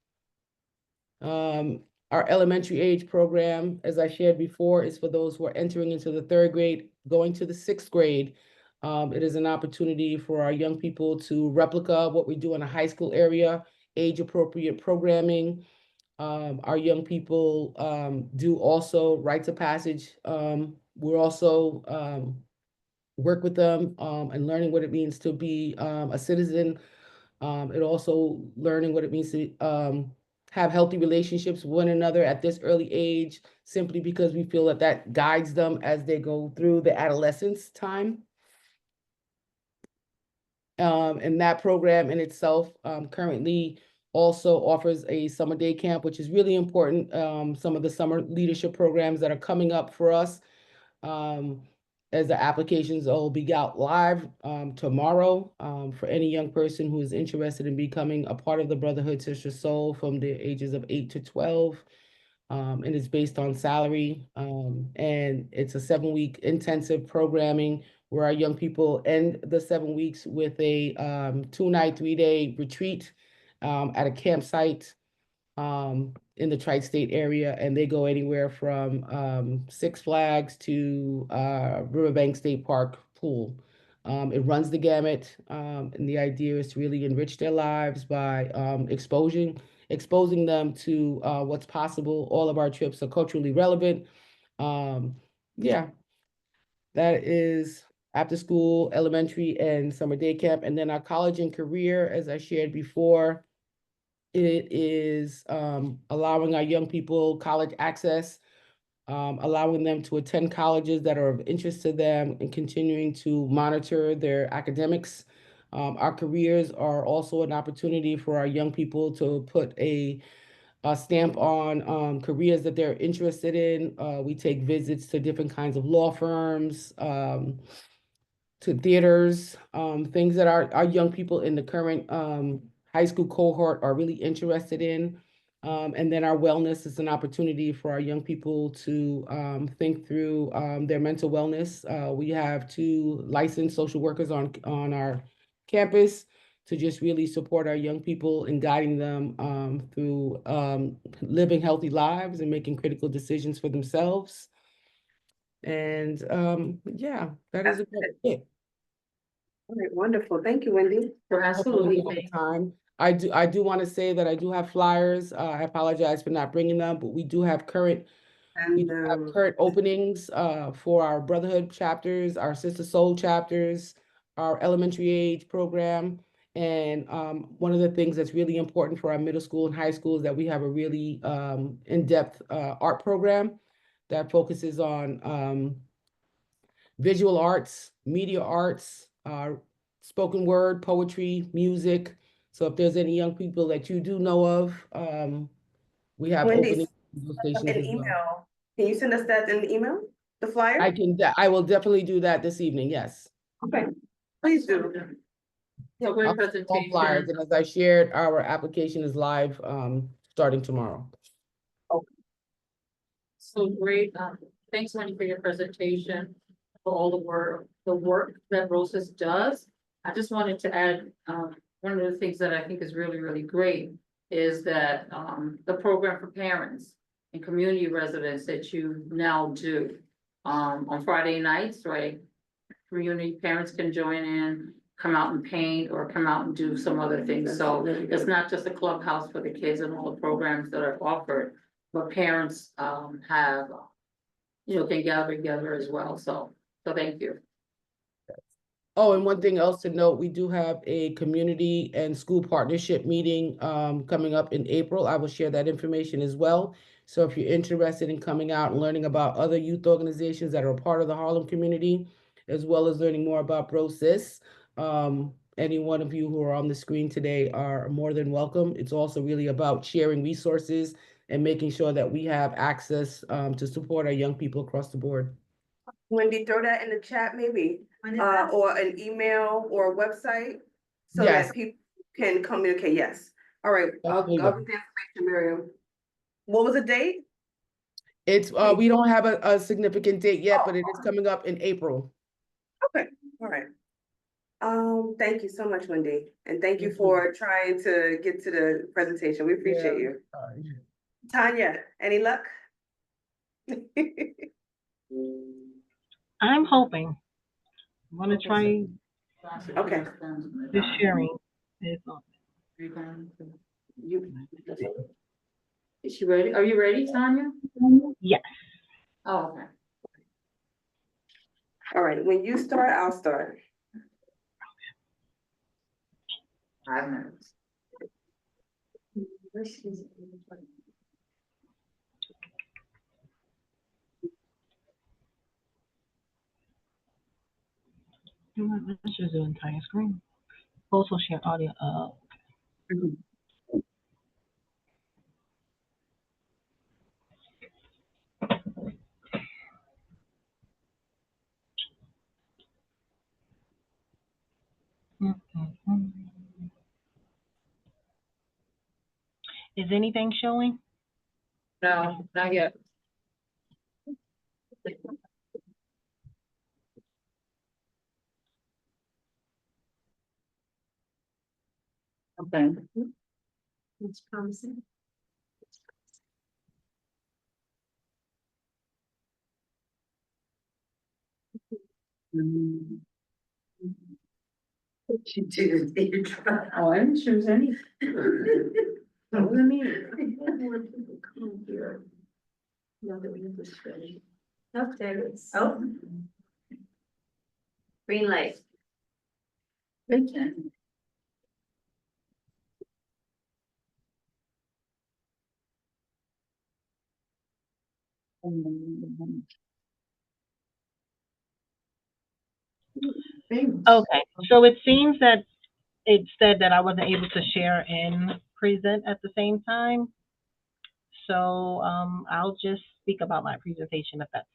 Our elementary age program, as I shared before, is for those who are entering into the 3rd grade, going to the 6th grade. It is an opportunity for our young people to replica what we do in a high school area, age-appropriate programming. Our young people do also rites of passage. We're also work with them and learning what it means to be a citizen. It also learning what it means to have healthy relationships with one another at this early age, simply because we feel that that guides them as they go through the adolescence time. And that program in itself currently also offers a summer day camp, which is really important. Some of the summer leadership programs that are coming up for us, as the applications will be out live tomorrow for any young person who is interested in becoming a part of the Brotherhood Sister Soul from the ages of 8 to 12. And it's based on salary. And it's a 7-week intensive programming where our young people end the 7 weeks with a 2-night, 3-day retreat at a campsite in the tri-state area, and they go anywhere from Six Flags to Riverbank State Park pool. It runs the gamut, and the idea is to really enrich their lives by exposing them to what's possible. All of our trips are culturally relevant. Yeah, that is after school, elementary, and summer day camp. And then our college and career, as I shared before, it is allowing our young people college access, allowing them to attend colleges that are of interest to them, and continuing to monitor their academics. Our careers are also an opportunity for our young people to put a stamp on careers that they're interested in. We take visits to different kinds of law firms, to theaters, things that our young people in the current high school cohort are really interested in. And then our wellness is an opportunity for our young people to think through their mental wellness. We have 2 licensed social workers on our campus to just really support our young people in guiding them through living healthy lives and making critical decisions for themselves. And yeah, that is about it. All right, wonderful. Thank you, Wendy. Absolutely. All the time. I do want to say that I do have flyers. I apologize for not bringing them, but we do have current And openings for our Brotherhood chapters, our Sister Soul chapters, our elementary age program. And one of the things that's really important for our middle school and high school is that we have a really in-depth art program that focuses on visual arts, media arts, spoken word, poetry, music. So if there's any young people that you do know of, we have Wendy, openings in those stations an as well. email. Can you send us that in the email, the flyer? I will definitely do that this evening, yes. Okay, please do. So I'll great put all flyers, presentation. and as I shared, our application is live starting tomorrow. Okay. So great. Thanks, Wendy, for your presentation, for all the work that Rosas does. I just wanted to add, one of the things that I think is really, really great is that, the program for parents and community residents that you now do, on Friday nights, right? Community parents can join in, come out and paint or come out and do some other things. So it's not just a clubhouse for the kids and all the programs that are offered, but parents, have, can gather together as well. So thank you. Oh, and one thing else to note, we do have a community and school partnership meeting coming up in April. I will share that information as well. So if you're interested in coming out and learning about other youth organizations that are a part of the Harlem community, as well as learning more about BROSIS, any one of you who are on the screen today are more than welcome. It's also really about sharing resources and making sure that we have access to support our young people across the board. Wendy, throw that in the chat maybe, or an email or a website, so Yes. that people can communicate, yes. All right, I'll Absolutely. get the information, Miriam. What was the date? It's we don't have a significant date yet, but it is coming up in April. Okay, all right. Thank you so much, Wendy, and thank you for trying to get to the presentation. We appreciate you. Tanya, any luck? I'm hoping. I'm gonna try Okay. this sharing. It's on. Is she ready? Are you ready, Tanya? Yes. Oh, okay. All right, when you start, I'll start. 5 minutes. You know what? Let's just do an entire screen. Also share audio. Is anything showing? No, not yet. Okay. It's promising. She did. Oh, I didn't choose any. What do you mean? I want people to come here. Now that we have this ready. Oh, there it is. Oh. Green light. Okay, so it seems that it said that I wasn't able to share and present at the same time. So I'll just speak about my presentation if that's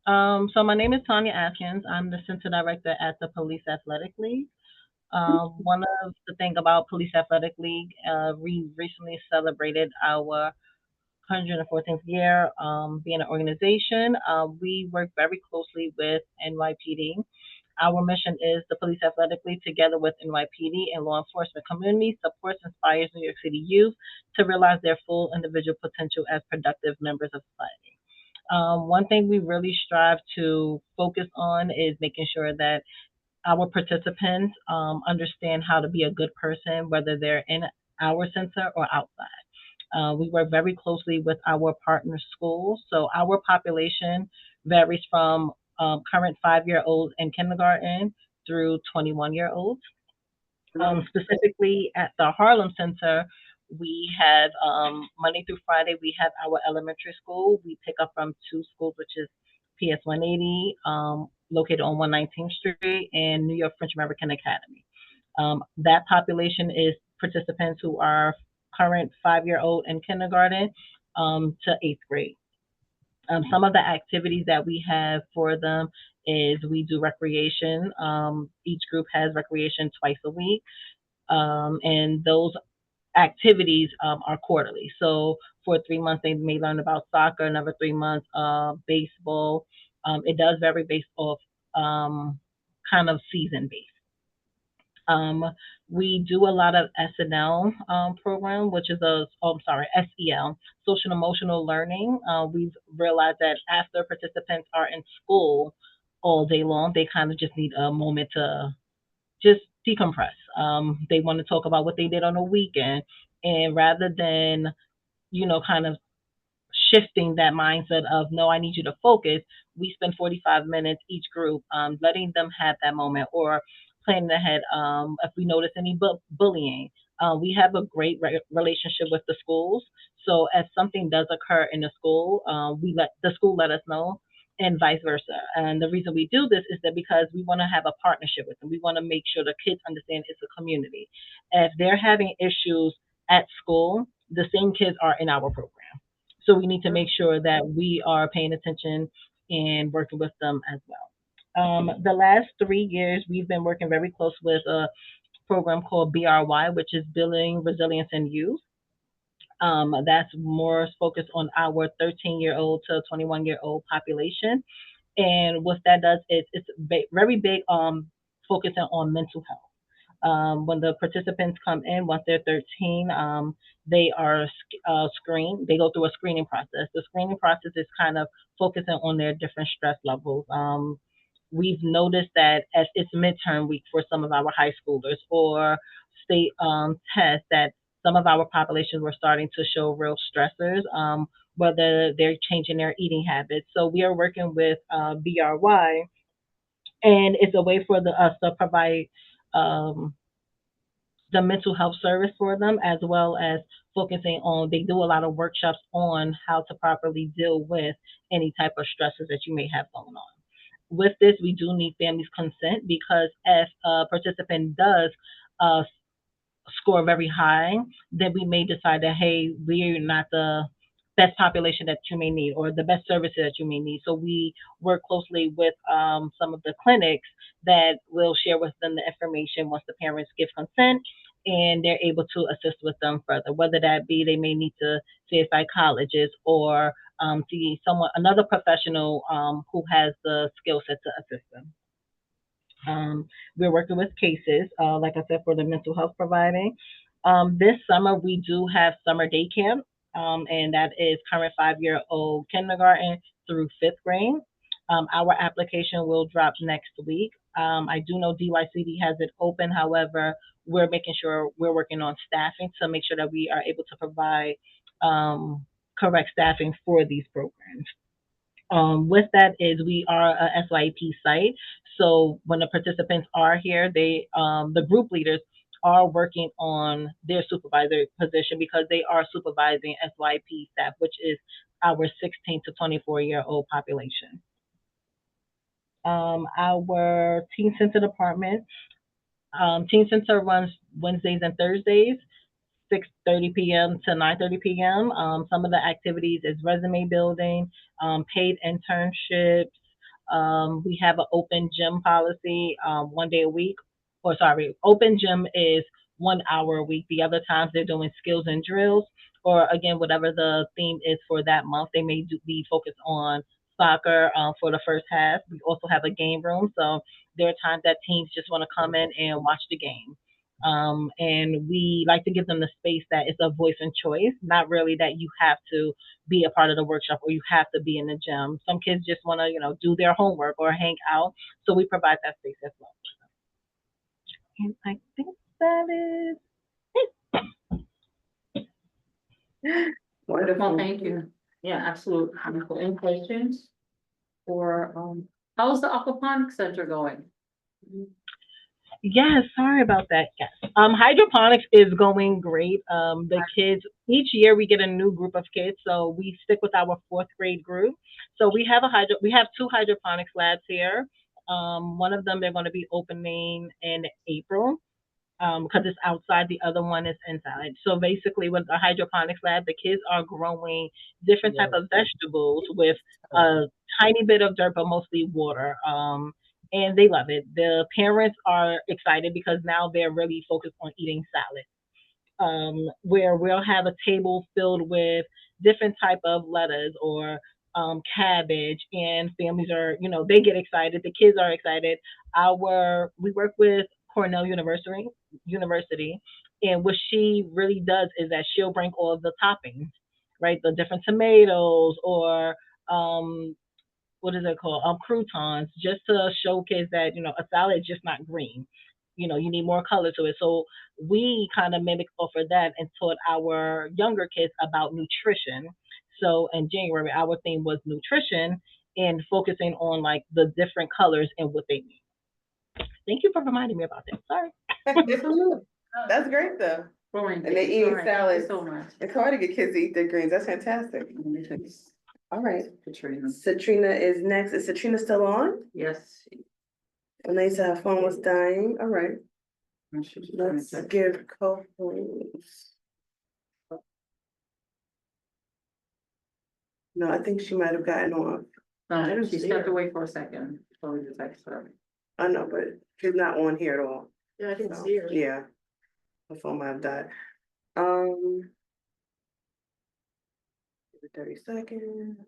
fine. So my name is Tanya Atkins. I'm the Center Director at the Police Athletic League. One of the things about Police Athletic League, we recently celebrated our 114th year being an organization. We work very closely with NYPD. Our mission is the Police Athletic League, together with NYPD and law enforcement community, supports and inspires New York City youth to realize their full individual potential as productive members of society. One thing we really strive to focus on is making sure that our participants understand how to be a good person, whether they're in our center or outside. We work very closely with our partner schools. So our population varies from current 5-year-olds in kindergarten through 21-year-olds. Specifically at the Harlem Center, we have Monday through Friday, we have our elementary school. We pick up from 2 schools, which is PS 180, located on 119th Street, and New York French American Academy. That population is participants who are current 5-year-old in kindergarten to 8th grade. Some of the activities that we have for them is we do recreation. Each group has recreation twice a week. And those activities are quarterly. So for 3 months, they may learn about soccer, another 3 months, baseball. It does vary based off kind of season based. Um, we do a lot of SNL program, which is SEL, social and emotional learning. We've realized that after participants are in school all day long, they kind of just need a moment to just decompress. They want to talk about what they did on the weekend, and rather than kind of shifting that mindset of no, I need you to focus. We spend 45 minutes each group, letting them have that moment or planning ahead. If we notice any bullying, we have a great relationship with the schools. So if something does occur in the school, we let the school let us know, and vice versa. And the reason we do this is that because we want to have a partnership with them. We want to make sure the kids understand it's a community. If they're having issues at school, the same kids are in our program. So we need to make sure that we are paying attention and working with them as well. The last 3 years, we've been working very close with a program called BRY, which is Building Resilience in Youth. That's more focused on our 13-year-old to 21-year-old population. And what that does is it's very big focusing on mental health. When the participants come in, once they're 13, they are screened. They go through a screening process. The screening process is kind of focusing on their different stress levels. We've noticed that as it's midterm week for some of our high schoolers or state tests, that some of our populations were starting to show real stressors, whether they're changing their eating habits. So we are working with BRY, and it's a way for us to provide um, the mental health service for them, as well as focusing on, they do a lot of workshops on how to properly deal with any type of stresses that you may have going on. With this, we do need families' consent because if a participant does uh, score very high, then we may decide that, hey, we're not the best population that you may need or the best services that you may need. So we work closely with some of the clinics that will share with them the information once the parents give consent, and they're able to assist with them further, whether that be they may need to see a psychologist or see someone, another professional who has the skill set to assist them. Um, we're working with cases, like I said, for the mental health providing. This summer, we do have summer day camp, and that is current 5-year-old kindergarten through fifth grade. Our application will drop next week. I do know DYCD has it open. However, we're making sure we're working on staffing to make sure that we are able to provide correct staffing for these programs. With that is we are a SYP site. So when the participants are here, the group leaders are working on their supervisor position because they are supervising SYP staff, which is our 16 to 24-year-old population. Our Teen Center department, Teen Center runs Wednesdays and Thursdays. 6:30 p.m. to 9:30 p.m. Some of the activities is resume building, paid internships. We have an open gym policy, one day a week. Or sorry, open gym is 1 hour a week. The other times they're doing skills and drills, or again, whatever the theme is for that month. They may be focused on soccer for the first half. We also have a game room, so there are times that teams just want to come in and watch the game. And we like to give them the space that it's a voice and choice, not really that you have to be a part of the workshop or you have to be in the gym. Some kids just want to, do their homework or hang out. So we provide that space as well. And I think that is Well, Wonderful. thank you. Yeah, absolutely. Any questions? Or, how's the aquaponics center going? Yes, sorry about that. Yes. Hydroponics is going great. The kids, each year we get a new group of kids, so we stick with our fourth grade group. So we have two hydroponics labs here. One of them they're going to be opening in April, because it's outside. The other one is inside. So basically, with the hydroponics lab, the kids are growing different type of vegetables with a tiny bit of dirt, but mostly water. And they love it. The parents are excited because now they're really focused on eating salad. where we'll have a table filled with different type of lettuce or cabbage, and families are, they get excited, the kids are excited. We work with Cornell University, and what she really does is that she'll bring all of the toppings, right? The different tomatoes or what is it called? Croutons, just to showcase that, a salad is just not green. You need more color to it. So we kind of mimic off of that and taught our younger kids about nutrition. So in January, our theme was nutrition and focusing on like the different colors and what they mean. Thank you for reminding me about that. Sorry. That's great though. And And they eating salads. so much. It's hard to get kids to eat their greens. That's fantastic. All right. Satrina is next. Is Satrina still on? Yes. And they said her phone was dying. All right. Let's give co-host. No, I think she might have gotten off. She stepped away for a second. Probably the text her. I know, but she's not on here at all. Yeah, I didn't So, see her. yeah. Her phone might have died. 30 seconds.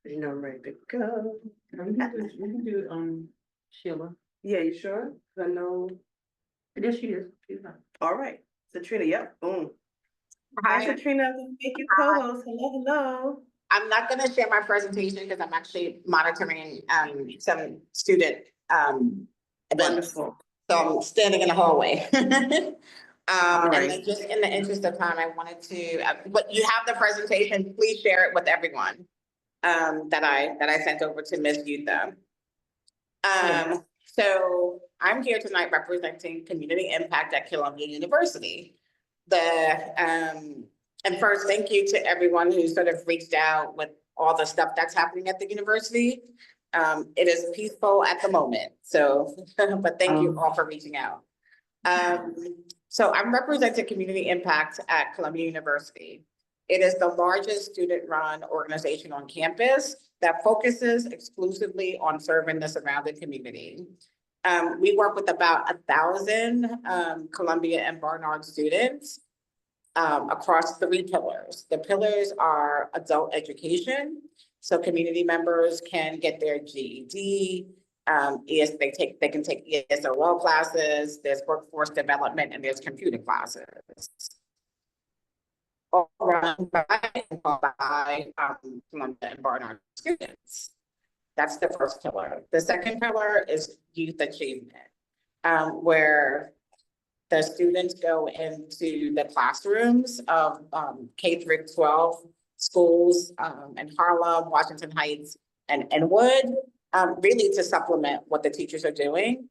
You know, I'm ready to go. We can do Sheila. Yeah, you sure? 'Cause I know. Yes, she is. She's not. All right, Satrina, yep, boom. Hi. Hi, Satrina, make you co-host. Hello, hello. I'm not gonna share my presentation because I'm actually monitoring some student events. Wonderful. So I'm standing in the hallway. All right. And then just in the interest of time, I wanted to, but you have the presentation, please share it with everyone that I sent over to Ms. Yutha. So I'm here tonight representing community impact at Columbia University. And first, thank you to everyone who sort of reached out with all the stuff that's happening at the university. It is peaceful at the moment, so, but thank you all for reaching out. So I'm representing community impact at Columbia University. It is the largest student-run organization on campus that focuses exclusively on serving the surrounding community. We work with about 1,000 Columbia and Barnard students across 3 pillars. The pillars are adult education, so community members can get their GED, they can take ESOL classes, there's workforce development, and there's computer classes. All run by Columbia and Barnard students. That's the first pillar. The second pillar is youth achievement, where the students go into the classrooms of K-12 schools in Harlem, Washington Heights, and Inwood, really to supplement what the teachers are doing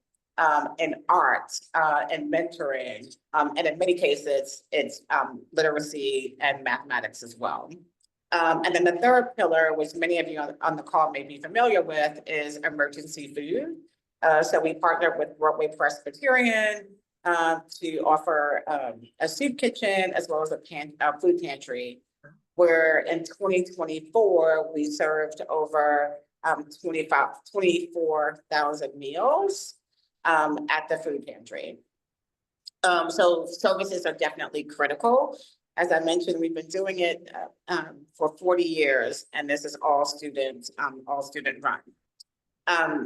in art and mentoring, and in many cases, it's literacy and mathematics as well. And then the third pillar, which many of you on the call may be familiar with, is emergency food. So we partnered with Broadway Presbyterian to offer a soup kitchen as well as a food pantry, where in 2024, we served over 24,000 meals at the food pantry. So services are definitely critical. As I mentioned, we've been doing it for 40 years, and this is all student run.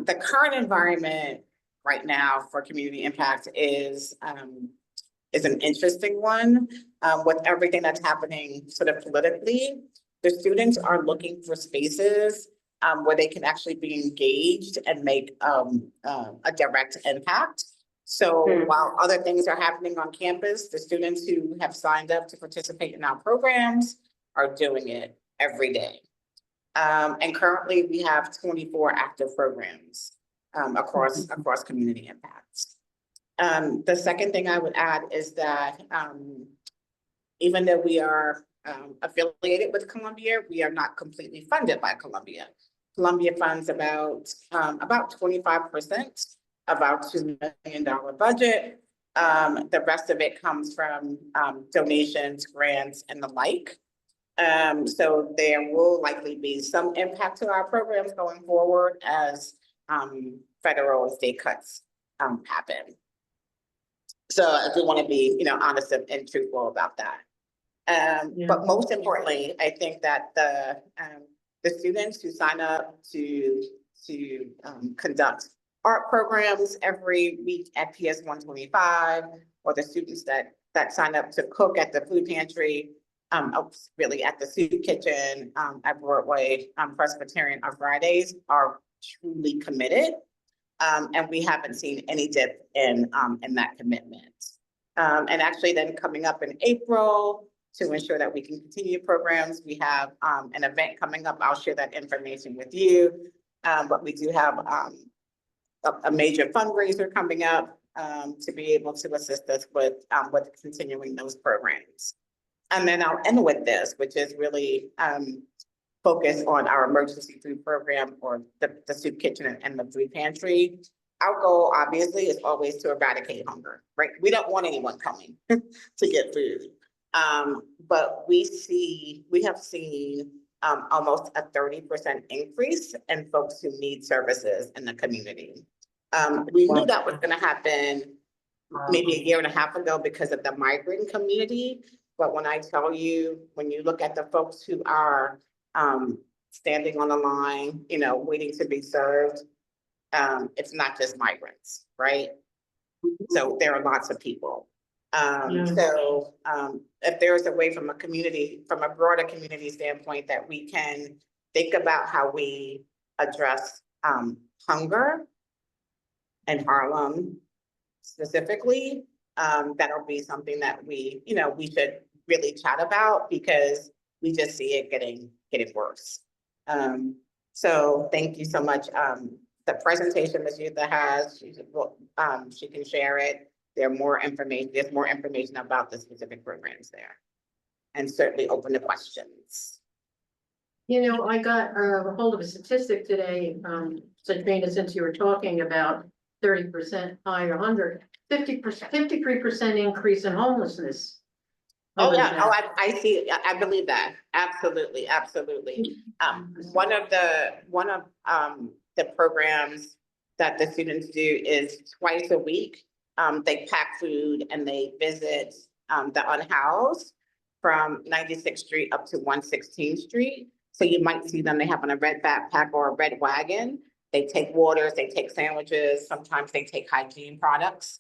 The current environment right now for community impact is an interesting one with everything that's happening sort of politically. The students are looking for spaces where they can actually be engaged and make a direct impact. So while other things are happening on campus, the students who have signed up to participate in our programs are doing it every day. And currently we have 24 active programs across community impacts. The second thing I would add is that even though we are affiliated with Columbia, we are not completely funded by Columbia. Columbia funds about 25% of our $2 million budget. The rest of it comes from donations, grants, and the like. So there will likely be some impact to our programs going forward as federal and state cuts happen. So I do want to be, honest and truthful about that. But most importantly, I think that the students who sign up to conduct art programs every week at PS 125, or the students that sign up to cook at the food pantry, really at the soup kitchen, at Broadway, Presbyterian on Fridays, are truly committed. And we haven't seen any dip in that commitment. And actually then coming up in April, to ensure that we can continue programs, we have an event coming up. I'll share that information with you. But we do have a major fundraiser coming up to be able to assist us with continuing those programs. And then I'll end with this, which is really focus on our emergency food program, or the soup kitchen and the food pantry. Our goal, obviously, is always to eradicate hunger, right? We don't want anyone coming to get food. But we have seen almost a 30% increase in folks who need services in the community. We knew that was going to happen maybe a year and a half ago because of the migrant community. But when I tell you, when you look at the folks who are standing on the line, waiting to be served, it's not just migrants, right? So there are lots of people. So if there's a way from a broader community standpoint, that we can think about how we address hunger in Harlem specifically, that'll be something that we should really chat about, because we just see it getting worse. So thank you so much. The presentation Ms. Yutha has, she can share it. There's more information about the specific programs there, and certainly open to questions. I got a hold of a statistic today, Sabrina, since you were talking about 30% higher hunger, 53% increase in homelessness. Oh yeah, I see. I believe that. Absolutely. One of the programs that the students do is twice a week. They pack food and they visit the unhoused from 96th Street up to 116th Street. So you might see them, they have on a red backpack or a red wagon. They take waters, they take sandwiches, sometimes they take hygiene products.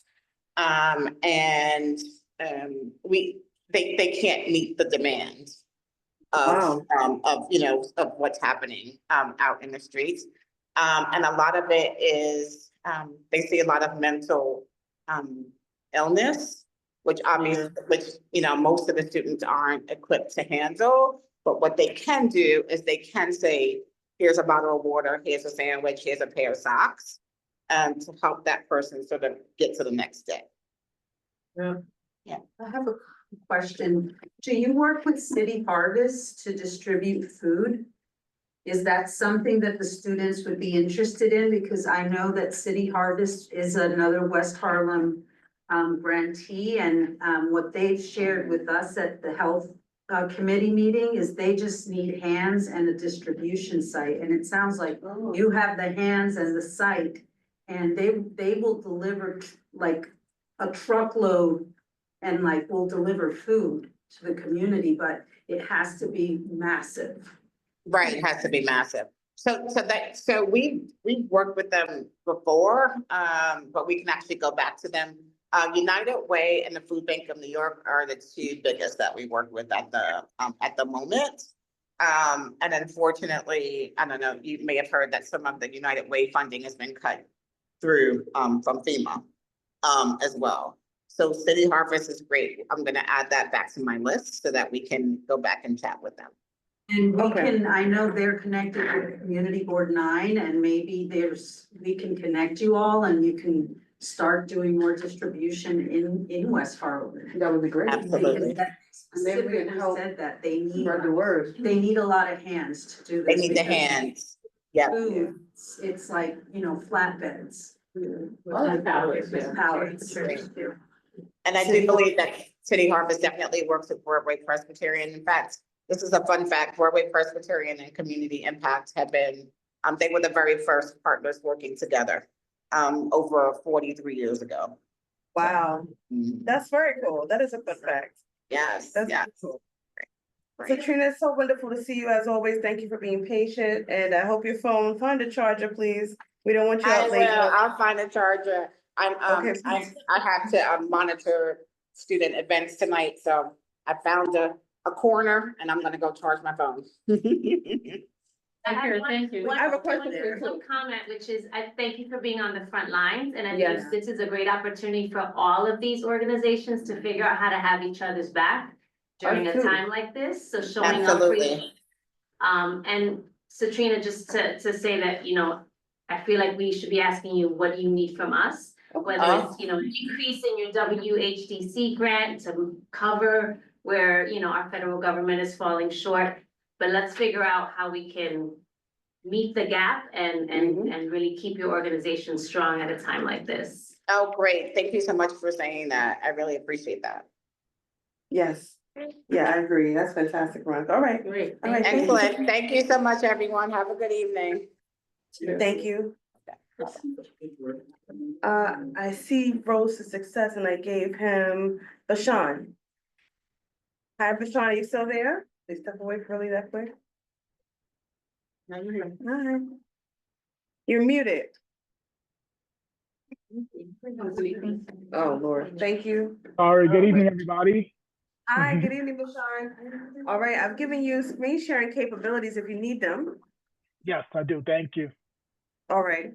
They can't meet the demand of what's happening out in the streets. And a lot of it is they see a lot of mental illness, which obviously, most of the students aren't equipped to handle. But what they can do is they can say, here's a bottle of water, here's a sandwich, here's a pair of socks, to help that person sort of get to the next day. I have a question. Do you work with City Harvest to distribute food? Is that something that the students would be interested in? Because I know that City Harvest is another West Harlem grantee, and what they've shared with us at the health committee meeting is they just need hands and a distribution site. And it sounds like you have the hands and the site, and they will deliver like a truckload, and like will deliver food to the community, but it has to be massive. Right, it has to be massive. So we've worked with them before, but we can actually go back to them. United Way and the Food Bank of New York are the two biggest that we work with at the moment. And unfortunately, I don't know, you may have heard that some of the United Way funding has been cut through from FEMA as well. So City Harvest is great. I'm gonna add that back to my list so that we can go back and chat with them. And I know they're connected with Community Board 9, and maybe we can connect you all, and you can start doing more distribution in West Harlem. That would be great. Absolutely. Specifically said that they need a lot of hands to do this. They need the hands. Yep. Food, it's like, flatbeds. Pallets. Pallets. And I do believe that City Harvest definitely works with Broadway Presbyterian. In fact, this is a fun fact, Broadway Presbyterian and Community Impact have been, they were the very first partners working together over 43 years ago. Wow, that's very cool. That is a good fact. Yes, That's yes. cool. So Trina, it's so wonderful to see you as always. Thank you for being patient, and I hope your phone, find a charger, please. We don't want you I out will, late. I'll find a charger. Okay, I have to monitor student events tonight, so I found a corner and I'm gonna go charge my phone. Thank you. I have a question. One comment, which is, I thank you for being on the front lines, and I Yes. think this is a great opportunity for all of these organizations to figure out how to have each other's back during a Absolutely. time like this, so showing up for each. Absolutely. And Satrina, just to say that, you know, I feel like we should be asking you, what do you need from us? Whether it's, you know, increasing your WHDC grant to cover where, you know, our federal government is falling short. But let's figure out how we can meet the gap and really keep your organization strong at a time like this. Oh, great. Thank you so much for saying that. I really appreciate that. Yes. Yeah, I agree. That's fantastic, Ron. All right. Great. All right. Thank you. Excellent. Thank you so much, everyone. Have a good evening. Thank you. I see Rose to Success and I gave him Bashan. Hi, Bashan, are you still there? Please step away really that quick. Hi. You're muted. Oh, Lord. Thank you. All right, good evening, everybody. Hi, good evening, Bashan. All right, I've given you screen sharing capabilities if you need them. Yes, I do. Thank you. All right.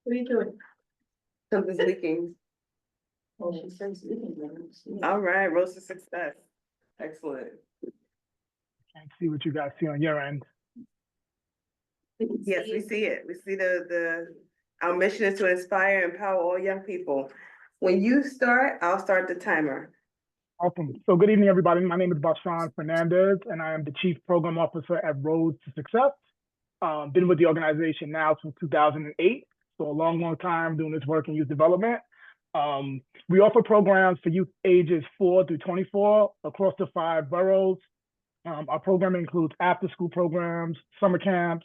What are you doing? Something's leaking. All right, Rose to Success. Excellent. Can't see what you guys see on your end. Yes, we see it. We see our mission is to inspire and empower all young people. When you start, I'll start the timer. Awesome. So good evening, everybody. My name is Bashan Fernandez, and I am the Chief Program Officer at Road to Success. Been with the organization now since 2008, so a long, long time doing this work in youth development. We offer programs for youth ages 4 through 24 across the 5 boroughs. Our program includes after-school programs, summer camps,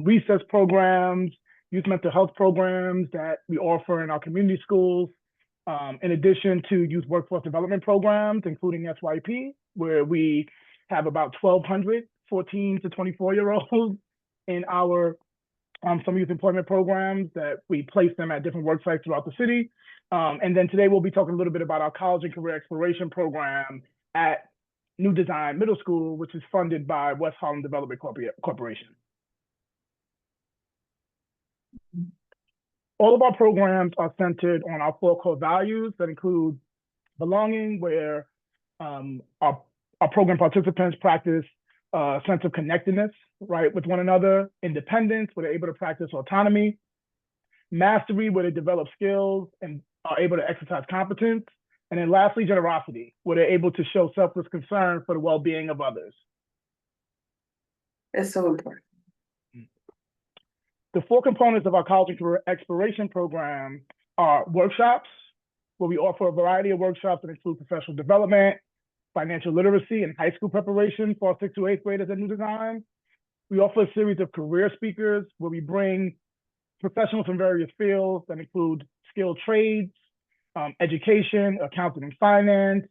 recess programs, youth mental health programs that we offer in our community schools, in addition to youth workforce development programs, including SYP, where we have about 1,200 14 to 24-year-olds in our some youth employment programs that we place them at different work sites throughout the city. And then today we'll be talking a little bit about our college and career exploration program at New Design Middle School, which is funded by West Harlem Development Corporation. All of our programs are centered on our 4 core values that include belonging, where our program participants practice a sense of connectedness, right, with one another; independence, where they're able to practice autonomy; mastery, where they develop skills and are able to exercise competence; and then lastly, generosity, where they're able to show selfless concern for the well-being of others. It's so important. The 4 components of our college and career exploration program are workshops, where we offer a variety of workshops that include professional development, financial literacy, and high school preparation for our 6th to 8th graders at New Design. We offer a series of career speakers where we bring professionals from various fields that include skilled trades, education, accounting and finance,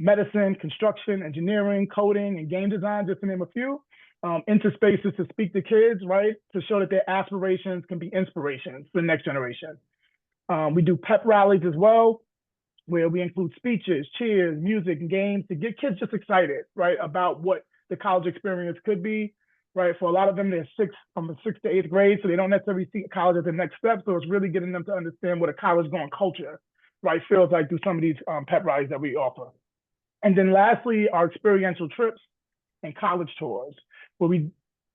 medicine, construction, engineering, coding, and game design, just to name a few, into spaces to speak to kids, right, to show that their aspirations can be inspirations for the next generation. We do pep rallies as well, where we include speeches, cheers, music, and games to get kids just excited, right, about what the college experience could be, right? For a lot of them, they're from the 6th to 8th grade, so they don't necessarily see college as the next step. So it's really getting them to understand what a college-going culture, right, feels like through some of these pep rallies that we offer. And then lastly, our experiential trips and college tours, where we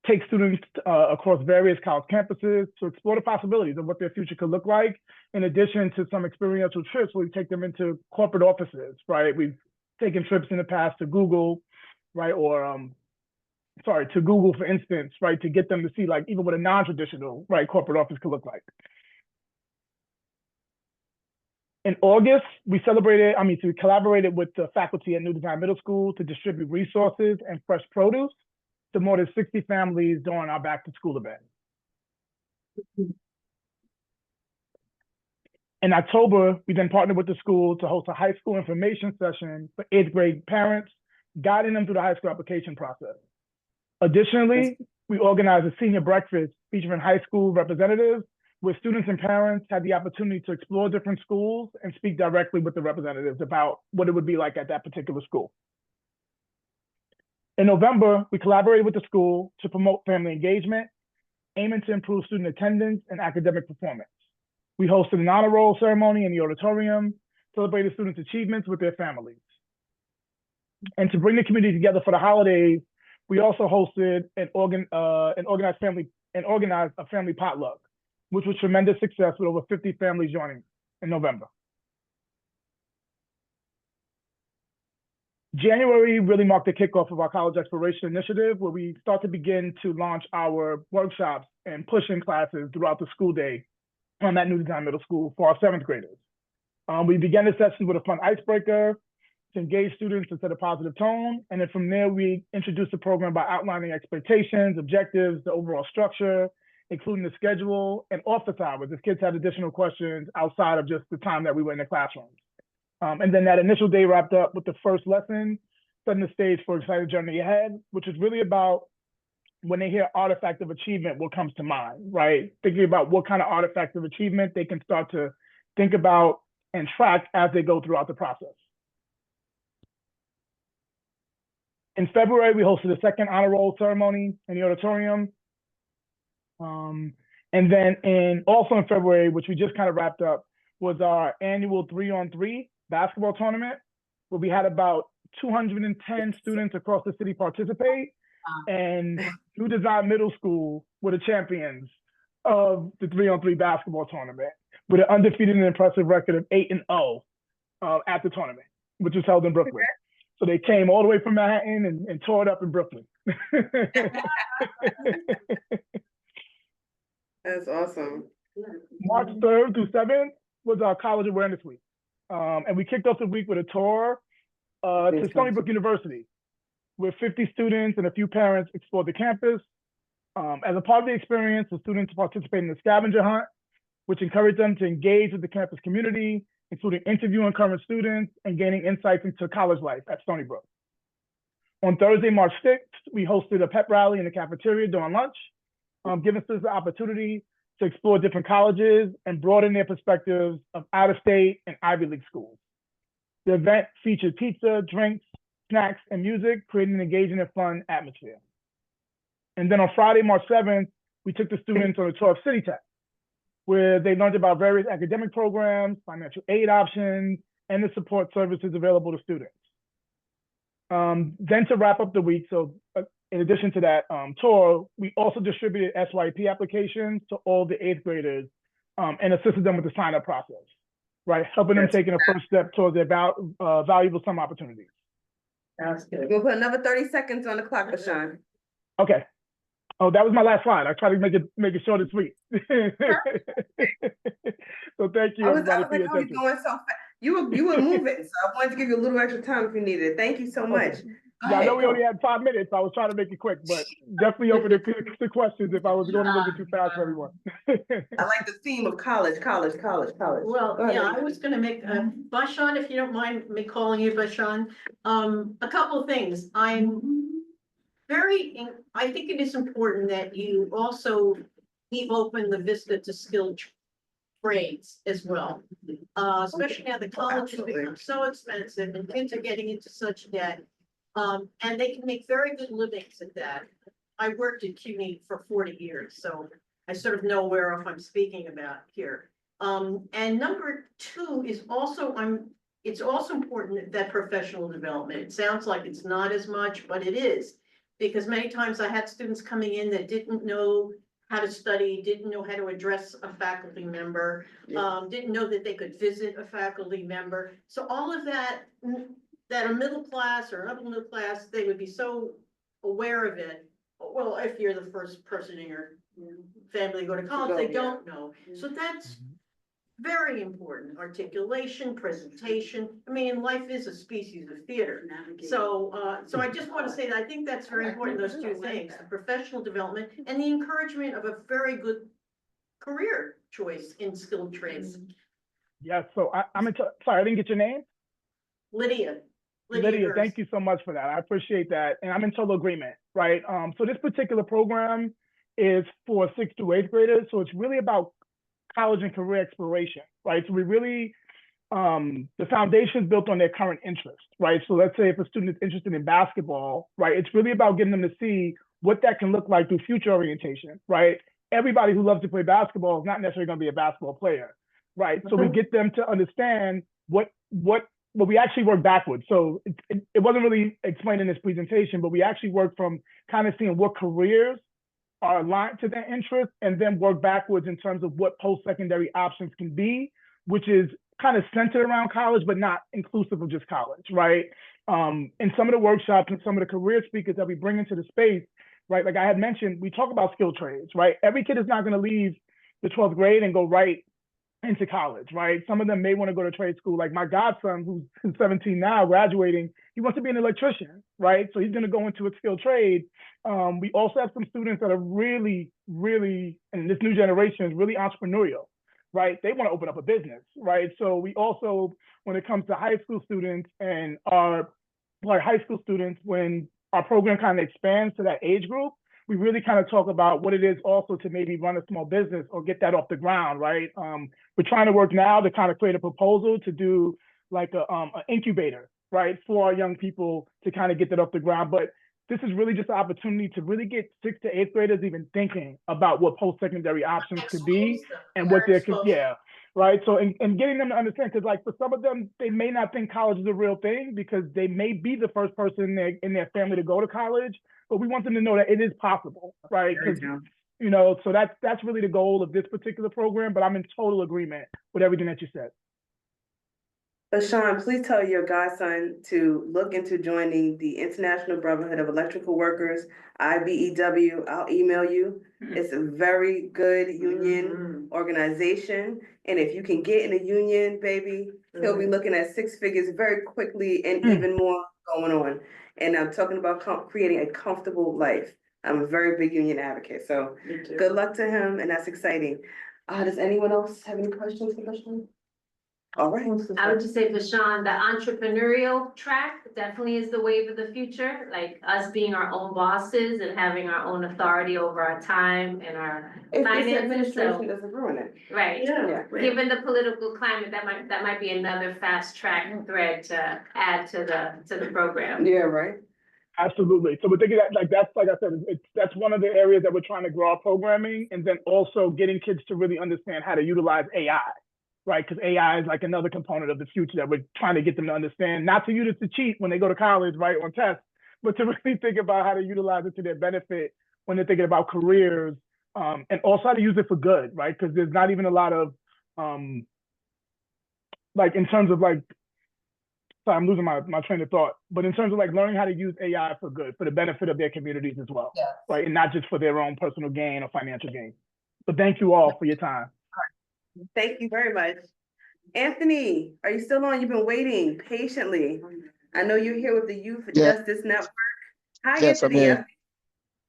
take students across various college campuses to explore the possibilities of what their future could look like, in addition to some experiential trips where we take them into corporate offices, right? We've taken trips in the past to Google, right? Or, to Google, for instance, right? To get them to see, like, even what a non-traditional, right, corporate office could look like. In August, we collaborated with the faculty at New Design Middle School to distribute resources and fresh produce to more than 60 families during our back to school event. In October, we then partnered with the school to host a high school information session for 8th grade parents, guiding them through the high school application process. Additionally, we organized a senior breakfast featuring high school representatives where students and parents had the opportunity to explore different schools and speak directly with the representatives about what it would be like at that particular school. In November, we collaborated with the school to promote family engagement, aiming to improve student attendance and academic performance. We hosted an honor roll ceremony in the auditorium, celebrated students' achievements with their families. And to bring the community together for the holidays, we also hosted an organized a family potluck, which was tremendous success with over 50 families joining in November. January really marked the kickoff of our college exploration initiative, where we start to begin to launch our workshops and push-in classes throughout the school day at New Design Middle School for our 7th graders. We began the session with a fun icebreaker to engage students and set a positive tone. And then from there, we introduced the program by outlining expectations, objectives, the overall structure, including the schedule and office hours if kids had additional questions outside of just the time that we were in the classrooms. And then that initial day wrapped up with the first lesson, setting the stage for exciting journey ahead, which is really about when they hear artifact of achievement, what comes to mind, right? Thinking about what kind of artifact of achievement they can start to think about and track as they go throughout the process. In February, we hosted a second honor roll ceremony in the auditorium. And then also in February, which we just kind of wrapped up, was our annual 3-on-3 basketball tournament, where we had about 210 students across the city participate. And New Design Middle School were the champions of the 3-on-3 basketball tournament with an undefeated and impressive record of 8-0 at the tournament, which was held in Brooklyn. So they came all the way from Manhattan and tore it up in Brooklyn. That's awesome. March 3rd through 7th was our College Awareness Week. And we kicked off the week with a tour to Stony Brook University, where 50 students and a few parents explored the campus. As a part of the experience, the students participated in the scavenger hunt, which encouraged them to engage with the campus community, including interviewing current students and gaining insights into college life at Stony Brook. On Thursday, March 6th, we hosted a pep rally in the cafeteria during lunch, giving students the opportunity to explore different colleges and broaden their perspectives of out-of-state and Ivy League schools. The event featured pizza, drinks, snacks, and music, creating an engaging and fun atmosphere. And then on Friday, March 7th, we took the students on a tour of City Tech, where they learned about various academic programs, financial aid options, and the support services available to students. Then to wrap up the week, so in addition to that tour, we also distributed SYP applications to all the 8th graders and assisted them with the sign-up process, right? Helping them taking a first step towards their valuable summer opportunities. That's good. We'll put another 30 seconds on the clock, Bashan. Okay. Oh, that was my last slide. I tried to make it short and sweet. So thank you, everybody, for your attention. Going so fast. You were moving, so I wanted to give you a little extra time if you needed it. Thank you so much. Okay. Yeah, I know we only had 5 minutes. So I was trying to make it quick, but definitely open to questions if I was going a little bit too fast for everyone. I like the theme of college. Well, yeah, I was gonna make, Bashan, if you don't mind me calling you Bashan, a couple of things. I think it is important that you also leave open the vista to skilled trades as well. Especially now the college has become so expensive and kids are getting into such debt. And they can make very good livings at that. I worked at CUNY for 40 years, so I sort of know where I'm speaking about here. And number 2 is also, it's also important that professional development. It sounds like it's not as much, but it is. Because many times I had students coming in that didn't know how to study, didn't know how to address a faculty member, didn't know that they could visit a faculty member. So all of that, that a middle class or upper middle class, they would be so aware of it. Well, if you're the first person in your family to go to college, they don't know. So that's very important, articulation, presentation. I mean, life is a species of theater. So, so I just want to say that I think that's very important, those two things, the professional development and the encouragement of a very good career choice in skilled trades. Yes, so sorry, I didn't get your name. Lydia. Lydia, Hurst. thank you so much for that. I appreciate that. And I'm in total agreement, right? So this particular program is for 6th to 8th graders. So it's really about college and career exploration, right? So we really, the foundation is built on their current interest, right? So let's say if a student is interested in basketball, right? It's really about getting them to see what that can look like through future orientation, right? Everybody who loves to play basketball is not necessarily going to be a basketball player, right? So we get them to understand what we actually work backwards. So it wasn't really explained in this presentation, but we actually work from kind of seeing what careers are aligned to their interests and then work backwards in terms of what post-secondary options can be, which is kind of centered around college, but not inclusive of just college, right? In some of the workshops and some of the career speakers that we bring into the space, right? Like I had mentioned, we talk about skilled trades, right? Every kid is not going to leave the 12th grade and go right into college, right? Some of them may want to go to trade school. Like my godson, who's 17 now, graduating, he wants to be an electrician, right? So he's going to go into a skilled trade. We also have some students that are really, and this new generation is really entrepreneurial, right? They want to open up a business, right? So we also, when it comes to high school students and our high school students, when our program kind of expands to that age group, we really kind of talk about what it is also to maybe run a small business or get that off the ground, right? We're trying to work now to kind of create a proposal to do like an incubator, right, for our young people to kind of get that off the ground. But this is really just an opportunity to really get 6th to 8th graders even thinking about what post-secondary options could be and what their, right? So, and getting them to understand, because like for some of them, they may not think college is a real thing because they may be the first person in their family to go to college, but we want them to know that it is possible, right? Because, you know, so that's really the goal of this particular program, but I'm in total agreement with everything that you said. Sean, please tell your godson to look into joining the International Brotherhood of Electrical Workers, IBEW. I'll email you. It's a very good union organization. And if you can get in a union, baby, he'll be looking at 6 figures very quickly and even more going on. And I'm talking about creating a comfortable life. I'm a very big union advocate. So good luck to him. And that's exciting. Does anyone else have any questions for Sean? All right. I would just say for Sean, the entrepreneurial track definitely is the wave of the future, like us being our own bosses and having our own authority over our time and our finances. Administration doesn't ruin it. Right. Yeah. Given the political climate, that might be another fast track thread to add to the program. Yeah, right. Absolutely. So we're thinking that, like, that's, like I said, that's one of the areas that we're trying to grow our programming, and then also getting kids to really understand how to utilize AI. Right, because AI is like another component of the future that we're trying to get them to understand, not to use it to cheat when they go to college, right, on tests, but to really think about how to utilize it to their benefit when they're thinking about careers, and also how to use it for good, right? Because there's not even a lot of, like in terms of like, sorry, I'm losing my train of thought, but in terms of like learning how to use AI for good, for the benefit of their communities as well, right? And not just for their own personal gain or financial gain. But thank you all for your time. Thank you very much. Anthony, are you still on? You've been waiting patiently. I know you're here with the Youth Justice Network. Hi, yes, Anthony. I'm here.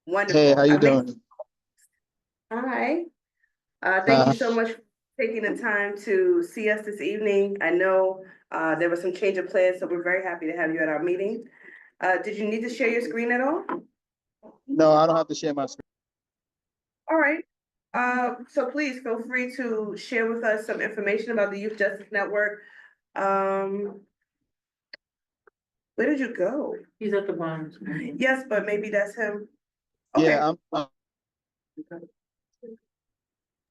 Wonderful. Hey, how you doing? Hi. Thank you so much for taking the time to see us this evening. I know there was some change of plans, so we're very happy to have you at our meeting. Did you need to share your screen at all? No, I don't have to share my screen. All right. So please feel free to share with us some information about the Youth Justice Network. Where did you go? He's at the bottom. Yes, but maybe that's him. Okay. Yeah,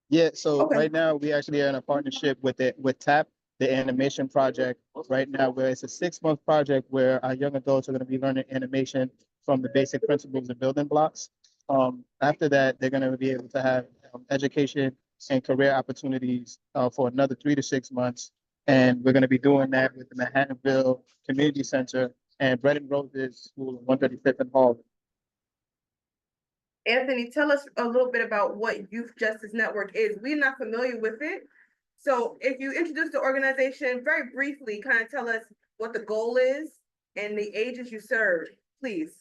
yeah, so right now we actually are in a partnership with TAP, the animation project. Right now, where it's a 6-month project where our young adults are going to be learning animation from the basic principles and building blocks. After that, they're going to be able to have education and career opportunities for another 3 to 6 months. And we're going to be doing that with the Manhattanville Community Center and Bread and Roses School in 135th and Hall. Anthony, tell us a little bit about what Youth Justice Network is. We're not familiar with it. So if you introduce the organization very briefly, kind of tell us what the goal is and the ages you serve, please.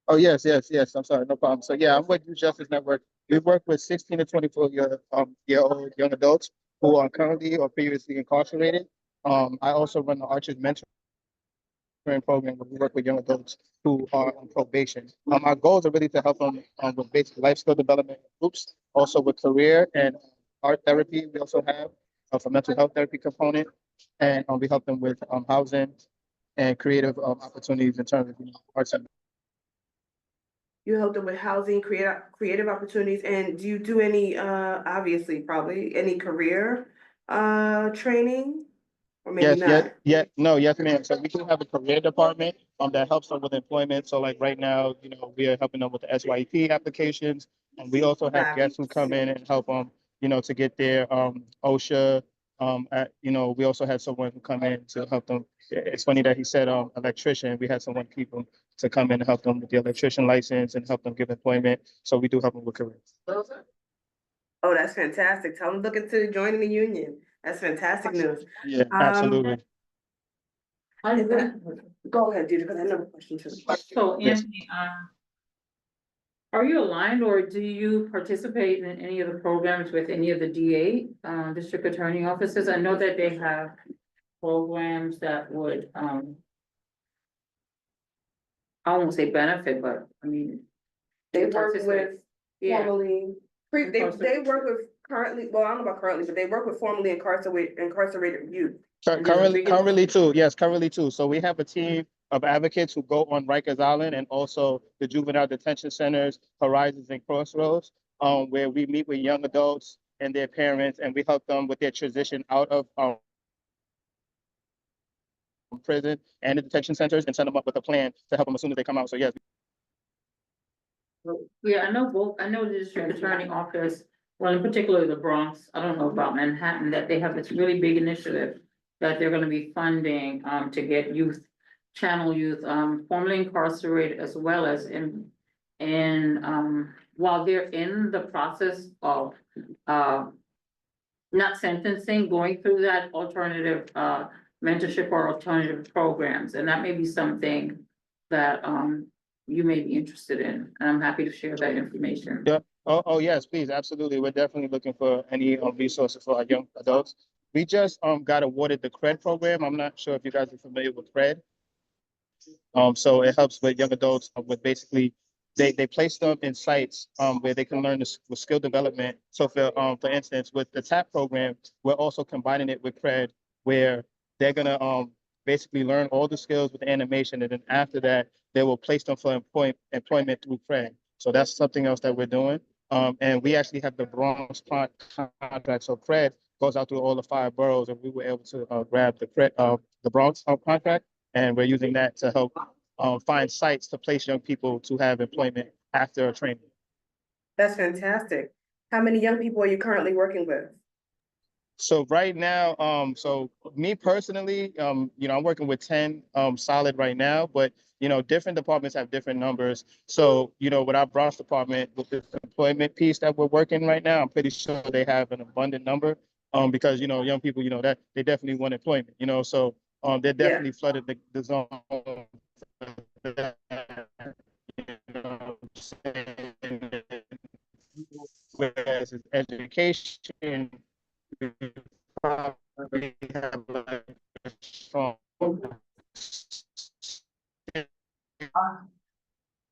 Oh, yes, yes, yes. I'm sorry, no problem. So yeah, I'm with Youth Justice Network. We work with 16 to 24 year old young adults who are currently or previously incarcerated. I also run the Arches Mentoring Program where we work with young adults who are on probation. Our goals are really to help them with basic life skill development groups, also with career and art therapy. We also have for mental health therapy component, and we help them with housing and creative opportunities in terms of arts and You help them with housing, creative opportunities, and do you do any, obviously, probably, any career, training? Or maybe not? No, yes, ma'am. So we do have a career department that helps them with employment. So like right now, we are helping them with the SYP applications. And we also have guests who come in and help them, to get their OSHA. We also had someone who come in to help them. It's funny that he said electrician. We had someone people to come in and help them with the electrician license and help them give employment. So we do help them with career. Oh, that's fantastic. Tell them looking to join the union. That's fantastic news. Yeah, absolutely. Go ahead, Deidre, because I have a question too. So Yes. Anthony, are you aligned or do you participate in any of the programs with any of the DA, district attorney offices? I know that they have programs that would, I won't say benefit, but I mean. They work participate. with Yeah. formerly, they work with currently, well, I don't know about currently, but they work with formerly incarcerated youth. Currently too, yes, currently too. So we have a team of advocates who go on Rikers Island and also the juvenile detention centers, Horizons and Crossroads, where we meet with young adults and their parents, and we help them with their transition out of prison and the detention centers and set them up with a plan to help them as soon as they come out. So yes. Yeah, I know the district attorney office, well, in particular the Bronx, I don't know about Manhattan, that they have this really big initiative that they're gonna be funding, to get channel youth, formerly incarcerated as well as while they're in the process of, not sentencing, going through that alternative, mentorship or alternative programs, and that may be something that, you may be interested in, and I'm happy to share that information. Yeah. Oh, yes, please. Absolutely. We're definitely looking for any resources for our young adults. We just got awarded the CRED program. I'm not sure if you guys are familiar with CRED. So it helps with young adults with basically they place them in sites where they can learn with skill development. So for instance, with the TAP program, we're also combining it with CRED, where they're gonna basically learn all the skills with animation, and then after that, they will place them for employment through CRED. So that's something else that we're doing. And we actually have the Bronx contract. So CRED goes out through all the 5 boroughs, and we were able to grab the Bronx contract, and we're using that to help find sites to place young people to have employment after a training. That's fantastic. How many young people are you currently working with? So right now, so me personally, I'm working with 10 solid right now, but different departments have different numbers. So, with our Bronx department, with this employment piece that we're working right now, I'm pretty sure they have an abundant number. Because young people, that they definitely want employment, so they're definitely flooded the zone. Whereas education, probably have like a strong.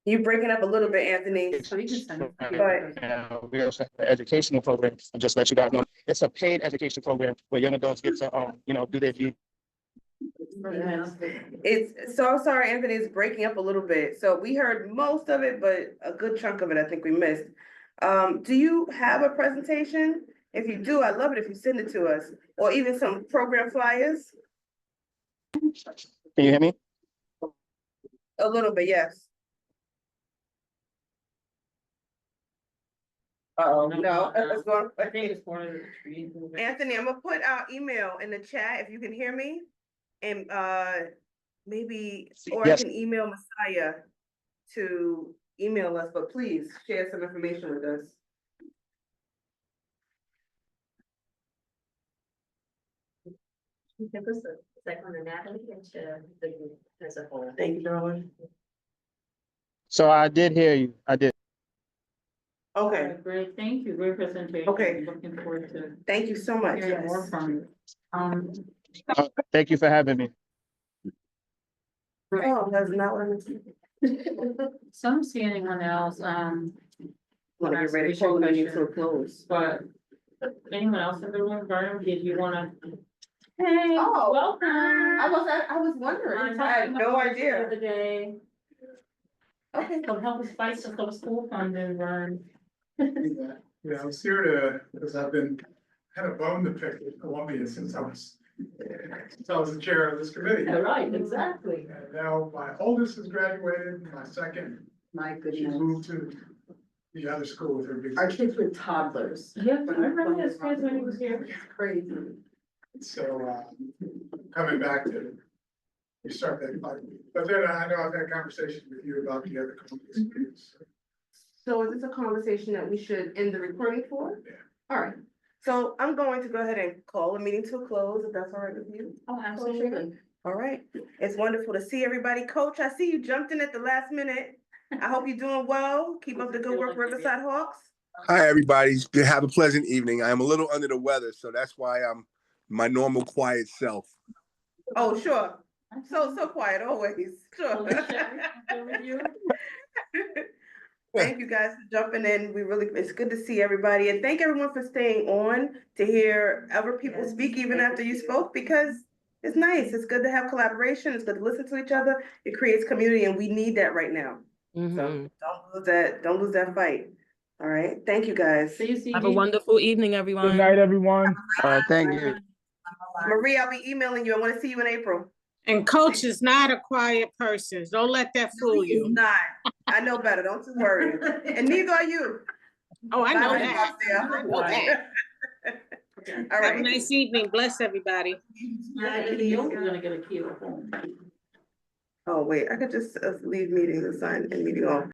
You breaking up a little bit, Anthony. So you can send it. But we also have an educational program. I'll just let you guys know. It's a paid education program where young adults get to do their GED. It's so sorry, Anthony, it's breaking up a little bit. So we heard most of it, but a good chunk of it I think we missed. Do you have a presentation? If you do, I'd love it if you send it to us, or even some program flyers. Can you hear me? A little bit, yes. No, it's going. I think it's one of the trees. Anthony, I'm gonna put our email in the chat if you can hear me. And maybe, or Yes. I can email Messiah to email us, but please share some information with us. Second to Natalie and to the group as a whole. Thank you, darling. So I did hear you. I did. Okay, Great, thank you, great presentation. Okay. Looking forward to thank you so much. hearing more Yes. from you. Thank you for having me. Oh, that's not what I'm expecting. So I don't see anyone else, Want to get ask ready, additional call the meeting to a questions. close. But anyone else in the room, Vernon, did you wanna? Hey, Oh, welcome. I was wondering. I had no idea. The day, Okay. so help us fight some of the school funding, Vern. Yeah, I was here to, because I've been, had a bone to pick with Columbia since I was the chair of this committee. Yeah, right, exactly. And now my oldest has graduated, my second, My she goodness. moved to the other school with her big. Our kids were toddlers. Yeah, I remember his kids when he was here. It's crazy. So, coming back to restart that fight. But then I know I've had conversations with you about the other communities. So is this a conversation that we should end the recording for? Yeah. All right, so I'm going to go ahead and call the meeting to a close, if that's all right with you. Oh, absolutely. All right, it's wonderful to see everybody. Coach, I see you jumped in at the last minute. I hope you're doing well. Keep up the good work, Riverside Hawks. Hi, everybody. Have a pleasant evening. I am a little under the weather, so that's why I'm my normal quiet self. Oh, sure. So quiet always, sure. Thank you guys for jumping in. It's good to see everybody, and thank everyone for staying on to hear other people speak even after you spoke, because it's nice. It's good to have collaboration. It's good to listen to each other. It creates community, and we need that right now. So don't lose that fight. All right. Thank you guys. Have a wonderful evening, everyone. Good night, everyone. Thank you. Marie, I'll be emailing you. I want to see you in April. And Coach is not a quiet person. Don't let that fool He's you. not. I know better. Don't you worry. And neither are you. Oh, I know Bye, that. I know that. All Have a right. nice evening. Bless everybody. You're gonna get a key at home. Oh, wait, I could just leave meetings and sign and meeting off.